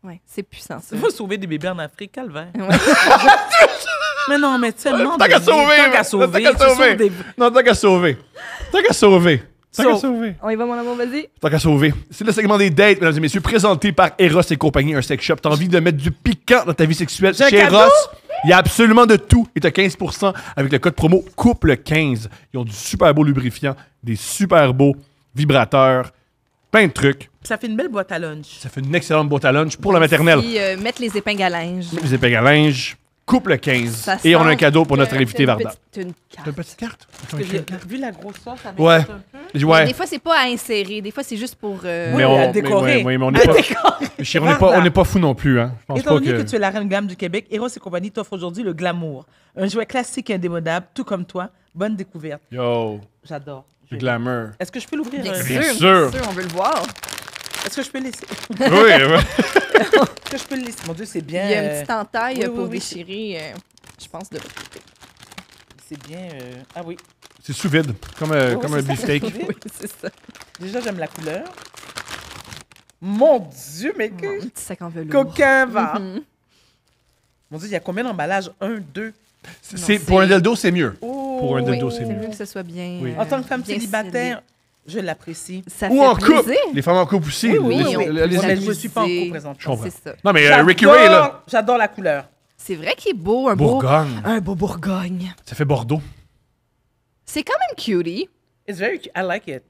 Ouais, c'est puissant ça. Il faut sauver des bébés en Afrique, calvaire. Ouais. Mais non, mais tellement. Tant qu'à sauver! Tant qu'à sauver. Tant qu'à tu sauver. sauves des- Non, tant qu'à sauver. Tant qu'à sauver. Tant qu'à Sauve. sauver. On y va mon amour, vas-y. Tant qu'à sauver. C'est le segment des dates, mesdames et messieurs, présenté par Eros et compagnie, un sex shop. T'as envie de mettre du piquant dans ta vie sexuelle? J'ai un Chez cadeau? Eros, il y a absolument de tout. Et t'as 15% avec le code promo COUPLE15. Ils ont du super beau lubrifiant, des super beaux vibrateurs, plein de trucs. Ça fait une belle boîte à lunch. Ça fait une excellente boîte à lunch pour la maternelle. Puis mettre les épingles à linge. Les épingles à linge, COUPLE15. Ça Et on a un sent cadeau pour que notre invité c'est une Varda. Une T'as carte. une petite carte? Parce que vu la grosseur, ça Ouais. m'inquiète un peu. Ouais. Des fois, c'est pas à insérer. Des fois, c'est juste pour. Mais à décorer. mais on n'est pas, chérie, on n'est pas fous non plus, hein. Je pense Étant pas donné que... que tu es la reine gamme du Québec, Eros et compagnie t'offre aujourd'hui le glamour. Un jouet classique et indémodable, tout comme toi. Bonne découverte. Yo, J'adore. le glamour. Est-ce que je peux l'ouvrir? Bien Bien sûr, sûr. bien sûr, on veut le voir. Est-ce que je peux le laisser? Oui, ouais. Est-ce que je peux le laisser? Mon Dieu, c'est bien. Il y a une petite entaille oui, pour oui, déchirer, je pense, de l'autre côté. C'est bien. Ah oui. C'est sous vide, comme Oui, un c'est ça, beefsteak. c'est sous vide. Oui, c'est ça. Déjà, j'aime la couleur. Mon Dieu, mais Un que petit sac en velours. coquin va. Mhm. Mon Dieu, il y a combien d'emballages? 1, 2. Pour un dildo, c'est mieux. Oh. Pour un Oui, dildo, c'est c'est mieux. mieux que ce soit bien. Oui. En tant que femme bien célibataire, je l'apprécie. scellé. Ça Ou fait en couple. plaisir. Les femmes en couple aussi. Oui, oui, Les- oui. les- les- Ouais, mais les- je ne suis pas en c'est- couple présentement. Je comprends. C'est ça. Non, mais Ricky Ray, là, J'adore la couleur. C'est vrai qu'il est beau, un Bourgogne. beau. Un beau Bourgogne. Ça fait Bordeaux. C'est quand même cutie. It's very cute. I like it.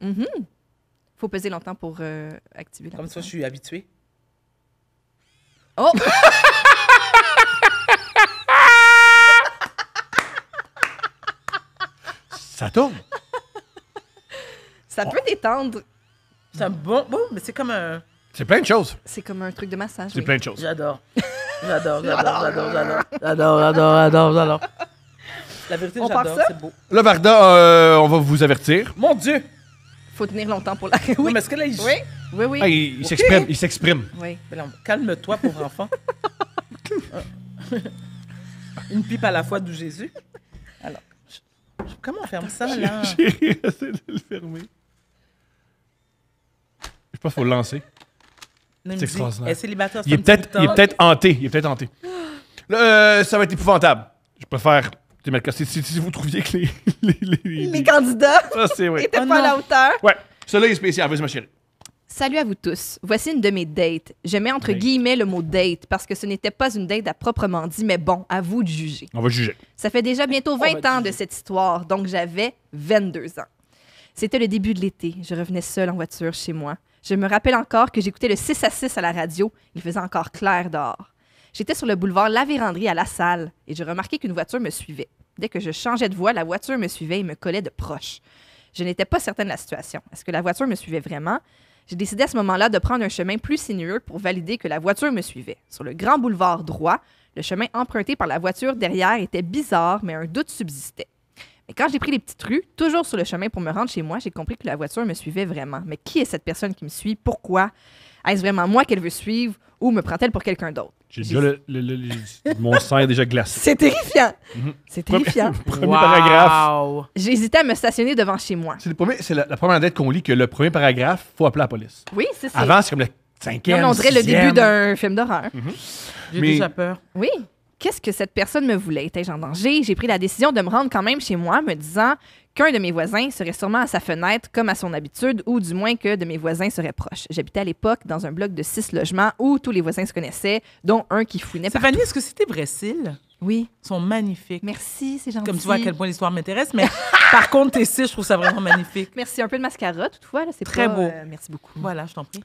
Faut peser longtemps pour activer la. Comme ça, je suis habituée. Oh! Ça tourne. Ça peut détendre. C'est un bon... mais c'est comme un... C'est plein de choses. C'est comme un truc de massage. C'est oui. plein de choses. J'adore. J'adore. La vérité, On part j'adore. ça? C'est beau. Là, Varda, on va vous avertir. Mon Dieu! Faut tenir longtemps pour la. Non, Oui. mais est-ce que là, il... Oui. Oui, oui. Ah, il s'exprime. Il s'exprime. Oui. Mais non, calme-toi, pauvre enfant. Une pipe à la fois d'où Jésus. Alors, comment on ferme ça, là? Chérie, essaie de le fermer. Je pense qu'il faut le lancer. Non, il me C'est dit, extraordinaire. elle est célibataire, Il est peut-être hanté. Il est peut-être hanté. Là, ça va être épouvantable. Je préfère. Si vous trouviez que Les candidats Ça, c'est oui. étaient Oh pas à la non. hauteur. Ouais. Celui-là est spécial. Vas-y, ma chérie. Salut à vous tous. Voici une de mes dates. Je mets entre Date. guillemets le mot date parce que ce n'était pas une date à proprement dit, mais bon, à vous de juger. On va juger. Ça fait déjà bientôt 20 va ans de cette histoire, donc j'avais 22 ans. C'était le début de l'été. Je revenais seule en voiture chez moi. Je me rappelle encore que j'écoutais le 6 à 6 à la radio. Il faisait encore clair dehors. J'étais sur le boulevard La Vérandrie à La Salle et je remarquais qu'une voiture me suivait. Dès que je changeais de voie, la voiture me suivait et me collait de proche. Je n'étais pas certaine de la situation. Est-ce que la voiture me suivait vraiment? J'ai décidé à ce moment-là de prendre un chemin plus sinueux pour valider que la voiture me suivait. Sur le grand boulevard droit, le chemin emprunté par la voiture derrière était bizarre, mais un doute subsistait. Et quand j'ai pris les petites rues, toujours sur le chemin pour me rendre chez moi, j'ai compris que la voiture me suivait vraiment. Mais qui est cette personne qui me suit? Pourquoi? Est-ce vraiment moi qu'elle veut suivre ou me prend-elle pour quelqu'un d'autre? J'ai déjà mon sang est déjà glacé. C'est terrifiant. C'est terrifiant. Premier paragraphe. J'ai hésité à me stationner devant chez moi. C'est la première lettre qu'on lit que le premier paragraphe, il faut appeler la police. Oui, c'est ça. Avant, c'est comme le cinquième, non, on dirait le début d'un film d'horreur. J'ai déjà peur. Oui. Qu'est-ce que cette personne me voulait? Étais-je en danger? J'ai pris la décision de me rendre quand même chez moi, me disant qu'un de mes voisins serait sûrement à sa fenêtre, comme à son habitude, ou du moins que de mes voisins seraient proches. J'habitais à l'époque dans un bloc de 6 logements où tous les voisins se connaissaient, dont un qui fouinait partout. Stéphanie, est-ce que c'est tes vrais cils? Oui. Ils sont magnifiques. Merci, c'est gentil. Comme tu vois à quel point l'histoire m'intéresse, mais par contre, tes cils, je trouve ça vraiment magnifique. Merci. Un peu de mascara, toutefois. Là, c'est très beau. Merci beaucoup. Voilà, je t'en prie.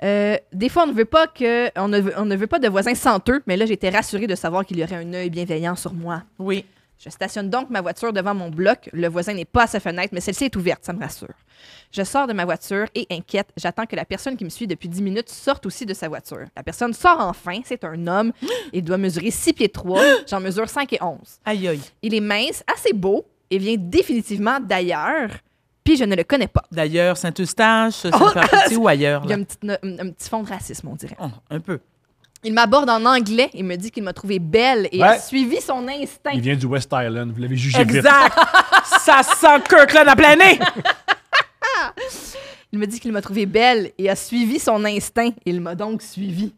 Des fois, on ne veut pas de voisins senteux, mais là, j'étais rassurée de savoir qu'il y aurait un œil bienveillant sur moi. Oui. Je stationne donc ma voiture devant mon bloc. Le voisin n'est pas à sa fenêtre, mais celle-ci est ouverte, ça me rassure. Je sors de ma voiture et inquiète, j'attends que la personne qui me suit depuis 10 minutes sorte aussi de sa voiture. La personne sort enfin, c'est un homme. Il doit mesurer 6 pieds 3, j'en mesure 5 et 11. Aïe aïe. Il est mince, assez beau et vient définitivement d'ailleurs, puis je ne le connais pas. D'ailleurs, Saint-Eustache, Saint-Eustache ou ailleurs. Il y a un petit fond de racisme, on dirait. Oh, un peu. Il m'aborde en anglais et me dit qu'il m'a trouvée belle et a suivi son instinct. Il vient du West Island, vous l'avez jugé vite. Exact! Ça sent Kirkland à plein nez! Il me dit qu'il m'a trouvée belle et a suivi son instinct. Il m'a donc suivi.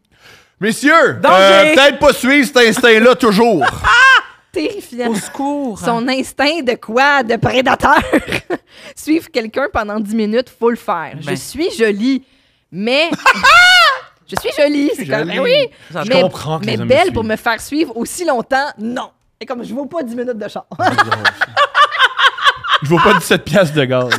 Messieurs, peut-être pas suivre cet instinct-là toujours. Terrifiant. Au secours! Son instinct de quoi? De prédateur. Suivre quelqu'un pendant 10 minutes, faut le faire. Je suis jolie, mais... Je suis jolie, c'est comme... oui, je comprends que mais belle pour me faire suivre aussi longtemps, non. Et comme je vaux pas 10 minutes de char. Je vaux pas 17 piastres de gaz.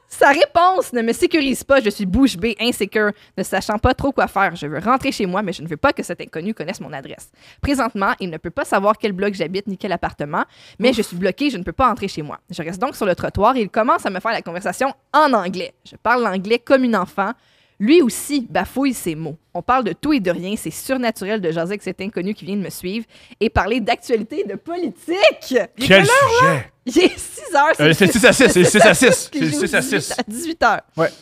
Sa réponse ne me sécurise pas. Je suis bouche bée, insécure, ne sachant pas trop quoi faire. Je veux rentrer chez moi, mais je ne veux pas que cet inconnu connaisse mon adresse. Présentement, il ne peut pas savoir quel bloc j'habite ni quel appartement, mais je suis bloquée, je ne peux pas entrer chez moi. Je reste donc sur le trottoir et il commence à me faire la conversation en anglais. Je parle l'anglais comme une enfant. Lui aussi bafouille ses mots. On parle de tout et de rien. C'est surnaturel de jaser avec cet inconnu qui vient de me suivre et parler d'actualité et de politique. Quel sujet? Il est 6 heures. C'est 6 à 6. C'est 6 à 6. C'est 6 à 6. À 18 heures. Ouais.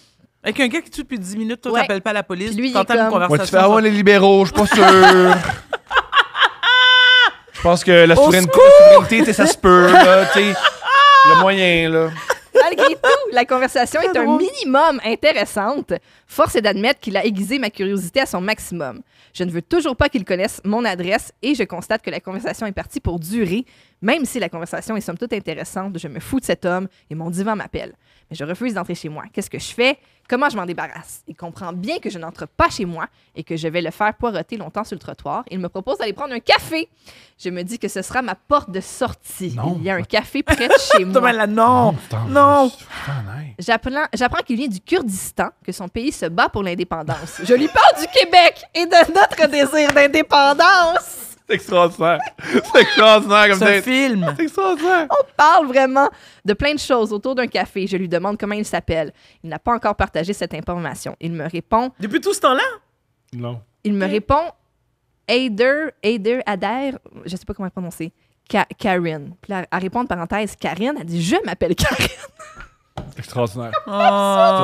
Avec un gars qui tue depuis 10 minutes, toi, t'appelles pas la police. Puis lui, quand t'as une conversation. Ouais, tu fais avoir les libéraux, je suis pas sûr. Je pense que la souveraineté, ça se peut, là, tu sais. Il y a moyen, là. Malgré tout, la conversation est un minimum intéressante. Force est d'admettre qu'il a aiguisé ma curiosité à son maximum. Je ne veux toujours pas qu'il connaisse mon adresse et je constate que la conversation est partie pour durer. Même si la conversation est somme toute intéressante, je me fous de cet homme et mon divan m'appelle. Mais je refuse d'entrer chez moi. Qu'est-ce que je fais? Comment je m'en débarrasse? Il comprend bien que je n'entre pas chez moi et que je vais le faire poireauter longtemps sur le trottoir. Il me propose d'aller prendre un café. Je me dis que ce sera ma porte de sortie. Non. Il y a un café près de chez moi. Non! Non! J'apprends qu'il vient du Kurdistan, que son pays se bat pour l'indépendance. Je lui parle du Québec et de notre désir d'indépendance. C'est extraordinaire. C'est extraordinaire comme Ce film. C'est extraordinaire. On parle vraiment de plein de choses autour d'un café. Je lui demande comment il s'appelle. Il n'a pas encore partagé cette information. Il me répond... Depuis tout ce temps-là? Non. Il me répond Adair, je sais pas comment prononcer, Karine. Puis là, elle répond en parenthèse Karine. Elle dit « Je m'appelle Karine. » C'est extraordinaire. Oh.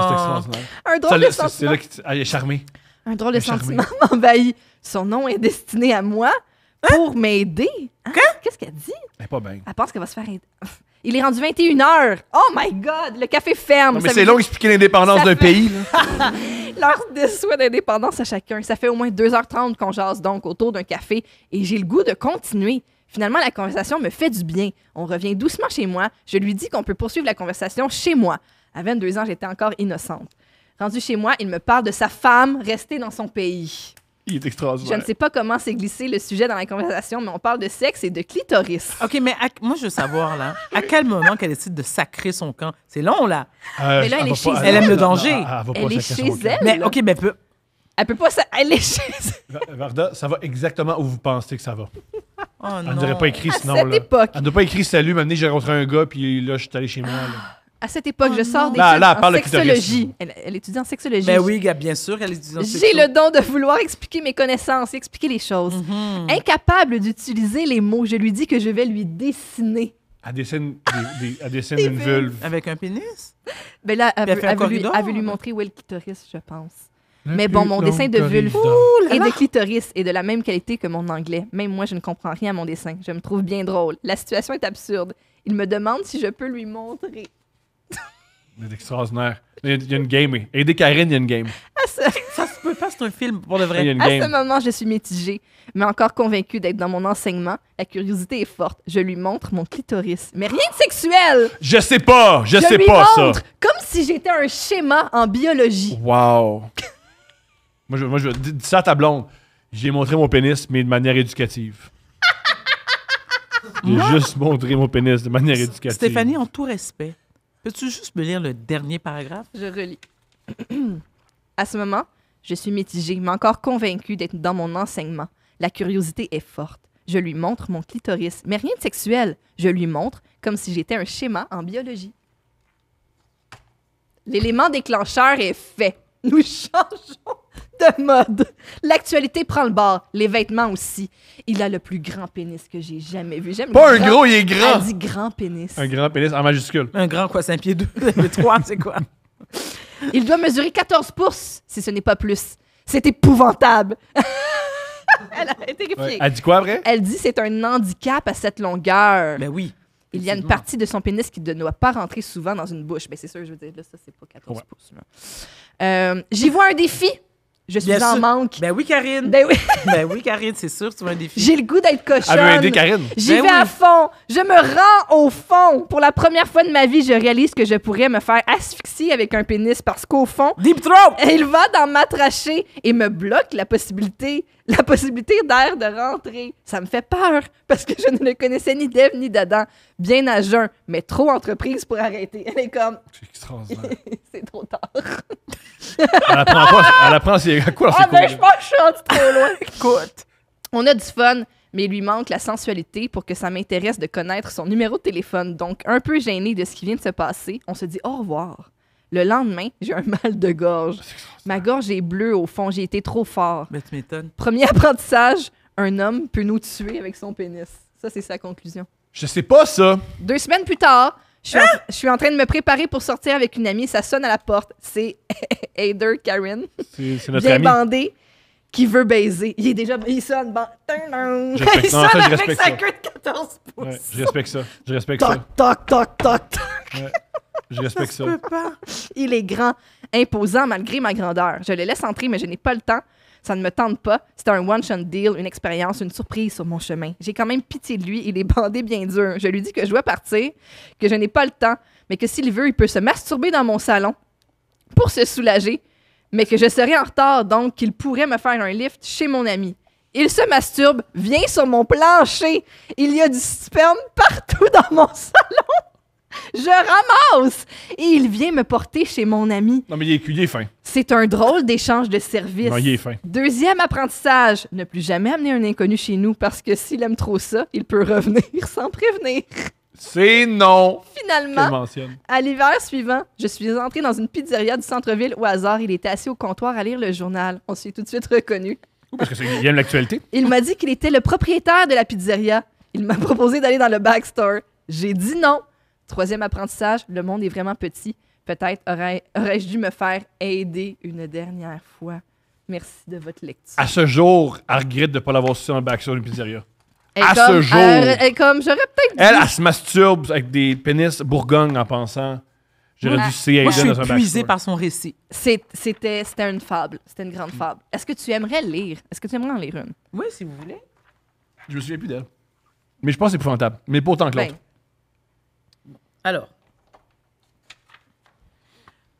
C'est extraordinaire. Un drôle de sentiment. C'est là qu'elle est charmée. Un drôle de sentiment m'envahit. Son nom est destiné à moi pour m'aider. Hein? Qu'est-ce qu'elle dit? Elle est pas bien. Elle pense qu'elle va se faire aider. Il est rendu 21h. Oh my God! Le café ferme. Non, mais c'est long d'expliquer l'indépendance d'un pays. L'heure de souhait d'indépendance à chacun. Ça fait au moins 2h30 qu'on jase donc autour d'un café et j'ai le goût de continuer. Finalement, la conversation me fait du bien. On revient doucement chez moi. Je lui dis qu'on peut poursuivre la conversation chez moi. À 22 ans, j'étais encore innocente. Rendu chez moi, il me parle de sa femme restée dans son pays. Il est extraordinaire. Je ne sais pas comment s'est glissé le sujet dans la conversation, mais on parle de sexe et de clitoris. OK, mais moi, je veux savoir, là, à quel moment qu'elle décide de sacrer son camp? C'est long, là. Mais là, elle est chez elle. Elle aime le danger. Elle est chez elle. Mais OK, mais peu... Elle peut pas... Elle est chez elle. Varda, ça va exactement où vous pensez que ça va. Oh non. Elle n'aurait pas écrit sinon. À cette époque. Elle n'a pas écrit « Salut, maintenant j'ai rencontré un gars, puis là, je suis allé chez moi. » À cette époque, je sors des en sexologie. Elle étudie en sexologie. Ben oui, bien sûr qu'elle étudie en sexologie. J'ai le don de vouloir expliquer mes connaissances, expliquer les choses. Incapable d'utiliser les mots, je lui dis que je vais lui dessiner Elle dessine, une vulve. Avec un pénis? Ben là, elle veut lui montrer où est le clitoris, je pense. Mais bon, mon dessin de vulve et de clitoris est de la même qualité que mon anglais. Même moi, je ne comprends rien à mon dessin. Je me trouve bien drôle. La situation est absurde. Il me demande si je peux lui montrer. C'est extraordinaire. Il y a une game. Aidez Karine, il y a une game. Ça se peut pas, c'est un film pour de vrai. À ce moment, je suis mitigée, mais encore convaincue d'être dans mon enseignement. La curiosité est forte. Je lui montre mon clitoris. Mais rien de sexuel! Je sais pas ça. Comme si j'étais un schéma en biologie. Wow. Moi, je dis ça à ta blonde. J'ai montré mon pénis, mais de manière éducative. J'ai juste montré mon pénis de manière éducative. Stéphanie, en tout respect, peux-tu juste me lire le dernier paragraphe? Je relis. À ce moment, je suis mitigée, mais encore convaincue d'être dans mon enseignement. La curiosité est forte. Je lui montre mon clitoris, mais rien de sexuel. Je lui montre comme si j'étais un schéma en biologie. L'élément déclencheur est fait. Nous changeons de mode. L'actualité prend le bord, les vêtements aussi. Il a le plus grand pénis que j'ai jamais vu. J'aime pas un gros, il est grand. Elle dit grand pénis. Un grand pénis en majuscule. Un grand quoi, 5 pieds 2, 3, c'est quoi? Il doit mesurer 14 pouces, si ce n'est pas plus. C'est épouvantable. Elle a été terrifiée. Ouais. Elle dit quoi après? Elle dit c'est un handicap à cette longueur. Ben oui. Il y a une partie de son pénis qui ne doit pas rentrer souvent dans une bouche. Ben c'est sûr, je veux dire, là, ça, c'est pas 14 pouces. J'y vois un défi. Je suis en manque. Ben oui, Karine. Ben oui. Ben oui, Karine, c'est sûr, tu vois un défi. J'ai le goût d'être cochonne. Elle veut aider Karine. J'y vais à fond. Je me rends au fond. Pour la première fois de ma vie, je réalise que je pourrais me faire asphyxier avec un pénis parce qu'au fond, Deep throat! Il va dans ma trachée et me bloque la possibilité d'air de rentrer. Ça me fait peur parce que je ne le connaissais ni d'Ève ni d'Adam. Bien à jeun, mais trop entreprise pour arrêter. Elle est comme... C'est extraordinaire. C'est trop tard. Elle apprend à quoi dans ses cours. Je pense que je suis rendu trop loin. Écoute. On a du fun, mais il lui manque la sensualité pour que ça m'intéresse de connaître son numéro de téléphone. Donc, un peu gênée de ce qui vient de se passer, on se dit au revoir. Le lendemain, j'ai un mal de gorge. Ma gorge est bleue au fond, j'ai été trop fort. Mais tu m'étonnes. Premier apprentissage, un homme peut nous tuer avec son pénis. Ça, c'est sa conclusion. Je sais pas ça. 2 semaines plus tard, je suis en train de me préparer pour sortir avec une amie. Ça sonne à la porte. C'est Aider Karen. C'est notre bien ami. bandé, qui veut baiser. Il sonne. Il sonne avec sa queue de 14 pouces. Ouais, je respecte ça. Toc, toc, toc. Ouais, je respecte ça. Je peux pas. Il est grand, imposant malgré ma grandeur. Je le laisse entrer, mais je n'ai pas le temps. Ça ne me tente pas. C'est un one-shot deal, une expérience, une surprise sur mon chemin. J'ai quand même pitié de lui. Il est bandé bien dur. Je lui dis que je dois partir, que je n'ai pas le temps, mais que s'il veut, il peut se masturber dans mon salon pour se soulager, mais que je serai en retard, donc qu'il pourrait me faire un lift chez mon ami. Il se masturbe, vient sur mon plancher. Il y a du sperme partout dans mon salon. Je ramasse et il vient me porter chez mon ami. Non, mais il est fin. C'est un drôle d'échange de services. Non, il est fin. Deuxième apprentissage, ne plus jamais amener un inconnu chez nous parce que s'il aime trop ça, il peut revenir sans prévenir. C'est non. Finalement, à l'hiver suivant, je suis entrée dans une pizzeria du centre-ville au hasard. Il était assis au comptoir à lire le journal. On s'est tout de suite reconnu. Parce qu'il aime l'actualité. Il m'a dit qu'il était le propriétaire de la pizzeria. Il m'a proposé d'aller dans le backstore. J'ai dit non. Troisième apprentissage, le monde est vraiment petit. Peut-être aurais-je dû me faire aider une dernière fois. Merci de votre lecture. À ce jour, elle regrette de ne pas l'avoir su dans le backstore d'une pizzeria. Ce jour. J'aurais peut-être dit... Elle se masturbe avec des pénis Bourgogne en pensant. J'aurais dû essayer Moi, je suis dans un backstore. épuisée par son récit. C'était une fable. C'était une grande fable. Est-ce que tu aimerais lire? Est-ce que tu aimerais en lire une? Oui, si vous voulez. Je me souviens plus d'elle. Mais je pense que c'est épouvantable. Mais pas autant que l'autre. Alors,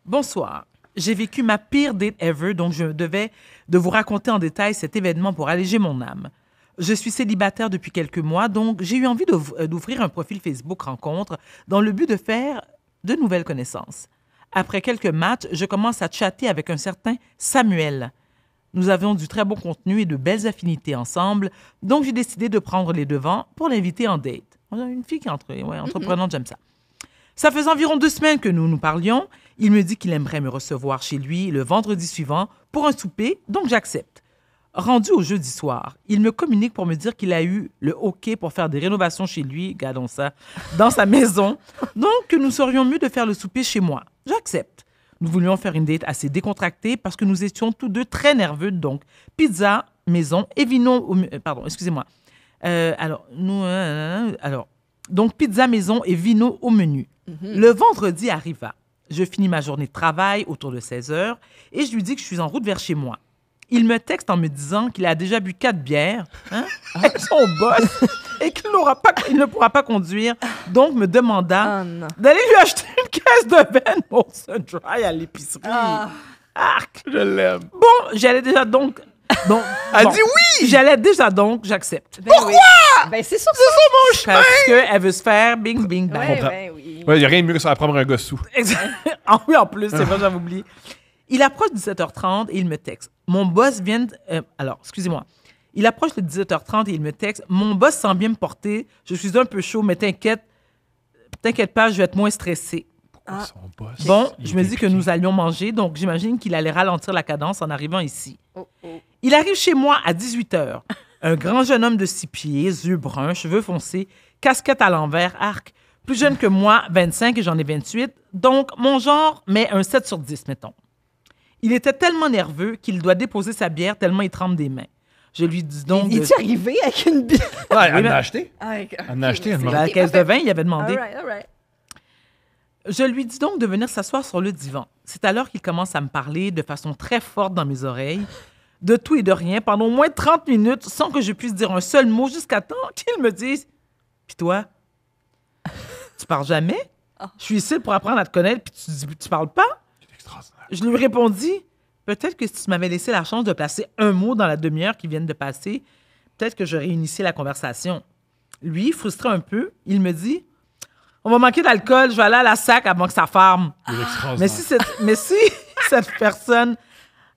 bonsoir. J'ai vécu ma pire date ever, donc je devais de vous raconter en détail cet événement pour alléger mon âme. Je suis célibataire depuis quelques mois, donc j'ai eu envie d'ouvrir un profil Facebook rencontre dans le but de faire de nouvelles connaissances. Après quelques matchs, je commence à chatter avec un certain Samuel. Nous avions du très bon contenu et de belles affinités ensemble, donc j'ai décidé de prendre les devants pour l'inviter en date. Une fille qui est entreprenante, j'aime ça. Ça faisait environ 2 semaines que nous nous parlions. Il me dit qu'il aimerait me recevoir chez lui le vendredi suivant pour un souper, donc j'accepte. Rendu au jeudi soir, il me communique pour me dire qu'il a eu le OK pour faire des rénovations chez lui, gardons ça, dans sa maison. Donc, que nous serions mieux de faire le souper chez moi. J'accepte. Nous voulions faire une date assez décontractée parce que nous étions tous deux très nerveux. Donc, pizza, maison et vino... pardon, excusez-moi. Donc, pizza, maison et vino au menu. Le vendredi arriva. Je finis ma journée de travail autour de 16 heures et je lui dis que je suis en route vers chez moi. Il me texte en me disant qu'il a déjà bu 4 bières avec son boss et qu'il ne pourra pas conduire. Donc, me demanda d'aller lui acheter une caisse de Van Molson Dry à l'épicerie. Arc! Je l'aime. Bon, j'allais déjà donc... Elle dit oui! J'allais déjà donc, j'accepte. Pourquoi? Ben, c'est ça mon chemin! Parce qu'elle veut se faire bing, bing, bang. Oui. Ouais, il n'y a rien de mieux que ça à prendre un gars sous. Exact. Ah oui, en plus, c'est vrai, j'avais oublié. Il approche 17h30 et il me texte. Mon boss vient... excusez-moi. Il approche de 17h30 et il me texte. Mon boss semble bien me porter. Je suis un peu chaud, mais t'inquiète pas, je vais être moins stressé. Son boss, Bon, je me dis que nous allions manger, donc j'imagine qu'il allait ralentir la cadence en arrivant ici. Il arrive chez moi à 18h. Un grand jeune homme de 6 pieds, yeux bruns, cheveux foncés, casquette à l'envers, arc. Plus jeune que moi, 25 et j'en ai 28. Donc, mon genre met un 7 sur 10, mettons. Il était tellement nerveux qu'il doit déposer sa bière tellement il trempe des mains. Je lui dis donc... Il est arrivé avec une bière? Ouais, elle en a acheté. Elle en a acheté, elle La caisse de vin, il avait demandé. All right. Je lui dis donc de venir s'asseoir sur le divan. C'est alors qu'il commence à me parler de façon très forte dans mes oreilles, de tout et de rien, pendant au moins 30 minutes, sans que je puisse dire un seul mot, jusqu'à temps qu'il me dise « Puis toi, tu parles jamais? Je suis ici pour apprendre à te connaître, puis tu parles pas? » Je lui répondis « Peut-être que si tu m'avais laissé la chance de placer un mot dans la demi-heure qui vient de passer, peut-être que j'aurais initié la conversation. » Lui, frustré un peu, il me dit « On va manquer d'alcool, je vais aller à la SAC avant que ça ferme. » Mais si cette personne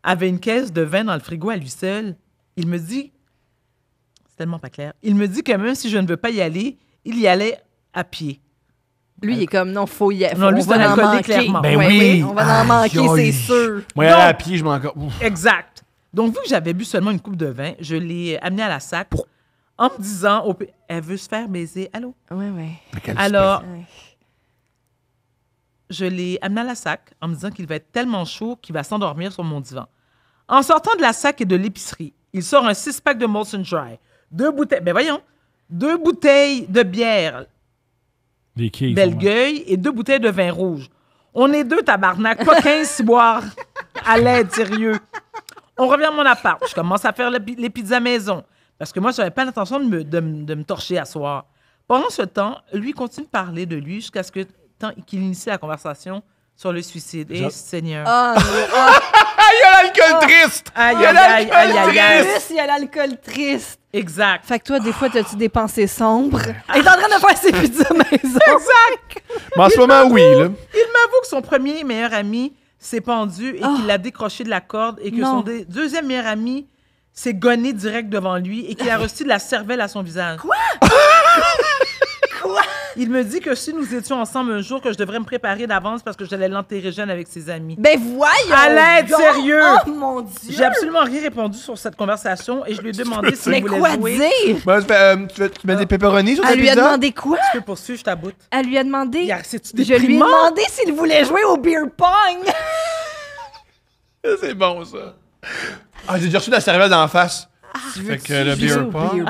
avait une caisse de vin dans le frigo à lui seul, il me dit, c'est tellement pas clair, il me dit que même si je ne veux pas y aller, il y allait à pied. Lui, il est comme, non, faut y aller. Non, lui, c'est un alcoolique, clairement. Ben oui. On va en manquer, c'est sûr. Moi, y aller à pied, je m'en encore. Exact. Donc, vu que j'avais bu seulement une coupe de vin, je l'ai amené à la SAC en me disant, elle veut se faire baiser. Allô? Oui. Alors, je l'ai amené à la SAC en me disant qu'il va être tellement chaud qu'il va s'endormir sur mon divan. En sortant de la SAC et de l'épicerie, il sort un 6-pack de Molson Dry, 2 bouteilles de bière Bellegueule et 2 bouteilles de vin rouge. On est 2, tabarnak, pas 15 ciboires. À l'aide, sérieux. On revient à mon appart. Je commence à faire les pizzas maison. Parce que moi, je n'avais pas l'intention de me torcher à soir. Pendant ce temps, lui continue de parler de lui jusqu'à ce qu'il initie la conversation sur le suicide. Et Seigneur. Il y a l'alcool triste! Aïe. Il y a l'alcool triste. Exact. Fait que toi, des fois, t'as-tu des pensées sombres? Il est en train de faire ses pizzas maison. Exact. Mais en ce moment, oui. Là. Il m'avoue que son premier meilleur ami s'est pendu et qu'il l'a décroché de la corde et que son deuxième meilleur ami s'est gonné direct devant lui et qu'il a reçu de la cervelle à son visage. Quoi? Il me dit que si nous étions ensemble un jour, que je devrais me préparer d'avance parce que j'allais l'enterrer jeune avec ses amis. Ben voyons! À l'aide, sérieux! Oh mon Dieu! J'ai absolument rien répondu sur cette conversation et je lui ai demandé s'il voulait jouer. Mais quoi dire? Ben, tu mets des pepperonis sur ta pizza? Elle lui a demandé quoi? Tu peux poursuivre, je t'aboute. Elle lui a demandé... Je lui ai demandé s'il voulait jouer au beer pong! C'est bon, ça. Ah, j'ai déjà reçu de la cervelle d'en face. Fait que le beer pong.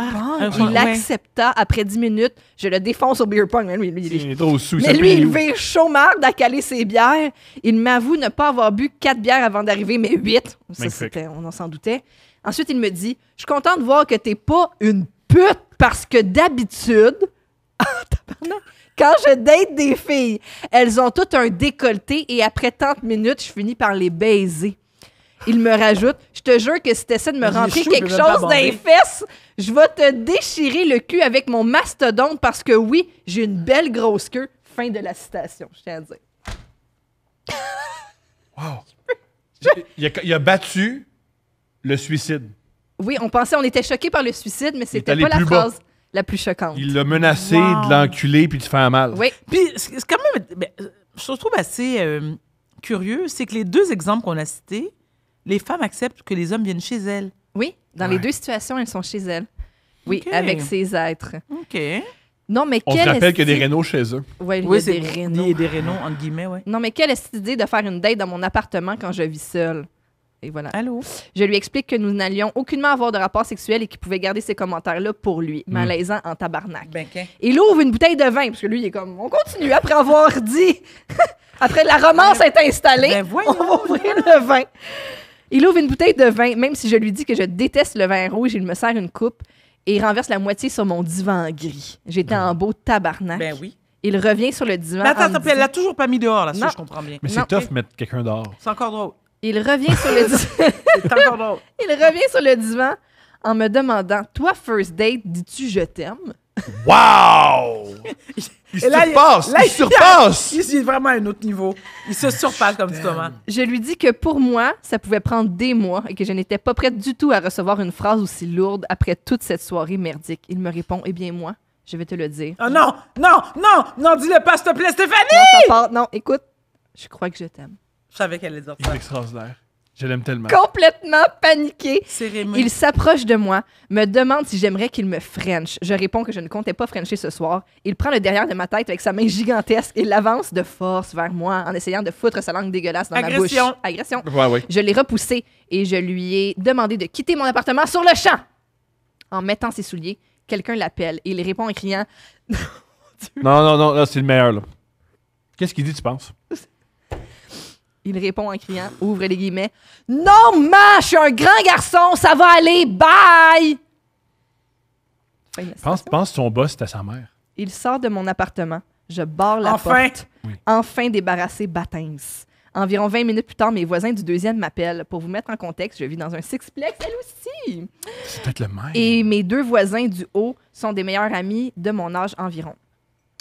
Il l'accepta. Après 10 minutes, je le défonce au beer pong. Lui, il est trop sous. Mais lui, il vire chaud marde à caler ses bières. Il m'avoue ne pas avoir bu 4 bières avant d'arriver, mais 8. Ça, on en s'en doutait. Ensuite, il me dit, je suis content de voir que t'es pas une pute parce que d'habitude, quand je date des filles, elles ont toutes un décolleté et après 30 minutes, je finis par les baiser. Il me rajoute, je te jure que si t'essaies de me rentrer quelque chose dans les fesses, je vais te déchirer le cul avec mon mastodonte parce que oui, j'ai une belle grosse queue. Fin de la citation, je tiens à dire. Wow. Il a battu le suicide. Oui, on était choqués par le suicide, mais c'était pas la phrase la plus choquante. Il l'a menacé de l'enculer puis de faire mal. Oui. Puis, c'est quand même, je trouve assez curieux, c'est que les 2 exemples qu'on a cités, les femmes acceptent que les hommes viennent chez elles. Oui. Dans les deux situations, elles sont chez elle. Oui, Ok. avec ses êtres. OK. Non, mais On se quelle rappelle qu'il y a des esti- rénaux chez eux. Ouais, il y Oui, a c'est des rénaux. des rénaux, entre guillemets, ouais. Non, mais quelle est cette idée de faire une date dans mon appartement quand je vis seule? Et voilà. Allô? Je lui explique que nous n'allions aucunement avoir de rapport sexuel et qu'il pouvait garder ces commentaires-là pour lui. Malaisant en tabarnak. Ben, qu'un. Il ouvre une bouteille de vin, parce que lui, il est comme, on continue après avoir dit, après la romance est installée, Ben, voyons. on va ouvrir le vin. Il ouvre une bouteille de vin, même si je lui dis que je déteste le vin rouge, il me sert une coupe et il renverse la moitié sur mon divan gris. J'étais en beau tabarnak. Ben oui. Il revient sur le divan. Mais attends, en me attends, puis elle l'a disant- toujours pas mis dehors, là, si Non. je comprends bien. Mais Non, c'est tough mettre quelqu'un dehors. C'est encore drôle. Il revient sur le divan. C'est encore drôle. Il revient sur le divan en me demandant, toi, first date, dis-tu je t'aime? Wow! Il Et là, surpasse! là, Il surpasse! Il est vraiment à un autre niveau. Il se surpasse comme Thomas. Je lui dis que pour moi, ça pouvait prendre des mois et que je n'étais pas prête du tout à recevoir une phrase aussi lourde après toute cette soirée merdique. Il me répond, eh bien moi, je vais te le dire. Oh non, non, non, non, dis-le pas, s'il te plaît, Stéphanie! Non, ça part. Non, écoute, je crois que je t'aime. Je savais qu'elle allait dire Il ça. est extraordinaire. Je l'aime tellement. Complètement paniqué. C'est Rémi. Il s'approche de moi, me demande si j'aimerais qu'il me french. Je réponds que je ne comptais pas frencher ce soir. Il prend le derrière de ma tête avec sa main gigantesque et l'avance de force vers moi en essayant de foutre sa langue dégueulasse dans Agression. ma bouche. Agression. Ouais. Je l'ai repoussé et je lui ai demandé de quitter mon appartement sur le champ. En mettant ses souliers, quelqu'un l'appelle et il répond en criant Non, là, c'est le meilleur, là. Qu'est-ce qu'il dit, tu penses? Il répond en criant, ouvre les guillemets, non, ma, je suis un grand garçon, ça va aller, bye! Fin de la citation. Pense que son boss, c'était sa mère. Il sort de mon appartement. Je barre la Enfin! porte. Oui. Enfin débarrassé Batins. Environ 20 minutes plus tard, mes voisins du deuxième m'appellent. Pour vous mettre en contexte, je vis dans un sixplex, elle aussi. C'est peut-être le même. Et mes deux voisins du haut sont des meilleurs amis de mon âge environ.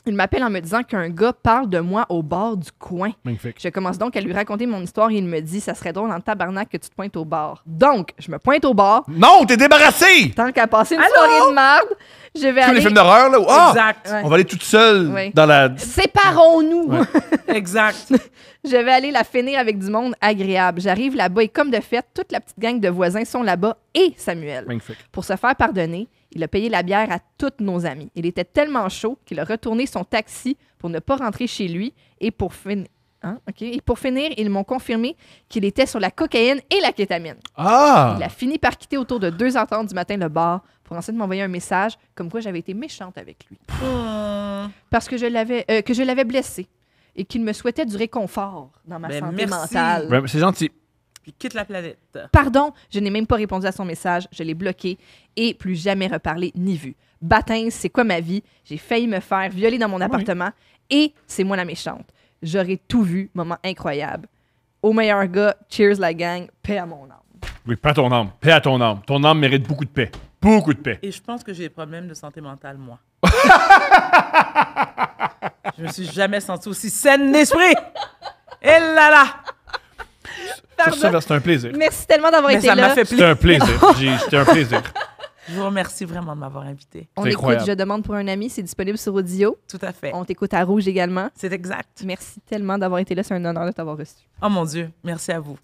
Il m'appelle en me disant qu'un gars parle de moi au bar du coin. Magnifique. Je commence donc à lui raconter mon histoire et il me dit « Ça serait drôle en tabarnak que tu te pointes au bar. » Donc, je me pointe au bar. Non, t'es débarrassé! Tant qu'à passer une soirée de merde, je vais Tous les aller... films d'horreur, là. où- Ah! Exact. Ouais. On va aller toute seule Ouais. dans la... Séparons-nous! Ouais. Exact. Je vais aller la finir avec du monde agréable. J'arrive là-bas et comme de fait, toute la petite gang de voisins sont là-bas et Samuel. Magnifique. Pour se faire pardonner, il a payé la bière à tous nos amis. Il était tellement chaud qu'il a retourné son taxi pour ne pas rentrer chez lui et pour finir... Et pour finir, ils m'ont confirmé qu'il était sur la cocaïne et la kétamine. Ah! Il a fini par quitter autour de 2h30 du matin le bar pour ensuite m'envoyer un message comme quoi j'avais été méchante avec lui. Parce que je l'avais blessé et qu'il me souhaitait du réconfort dans ma Ben, santé merci. mentale. Ouais, c'est gentil. Puis quitte la planète. Pardon, je n'ai même pas répondu à son message, je l'ai bloqué et plus jamais reparlé ni vu. Batins, c'est quoi ma vie? J'ai failli me faire violer dans mon appartement et c'est moi la méchante. J'aurais tout vu, moment incroyable. Au meilleur gars, cheers la gang, paix à mon âme. Oui, paix à ton âme. Paix à ton âme. Ton âme mérite beaucoup de paix. Beaucoup de paix. Et je pense que j'ai des problèmes de santé mentale, moi. Je me suis jamais sentie aussi saine d'esprit. Et là là! Sur ça, c'est un plaisir. Merci tellement d'avoir Mais été ça là. m'a fait C'était un plaisir. C'était un plaisir. Je vous remercie vraiment de m'avoir invité. On C'est écoute incroyable. Je demande pour un ami, c'est disponible sur Audio. Tout à fait. On t'écoute à Rouge également. C'est exact. Merci tellement d'avoir été là, c'est un honneur de t'avoir reçu. Oh mon Dieu, merci à vous.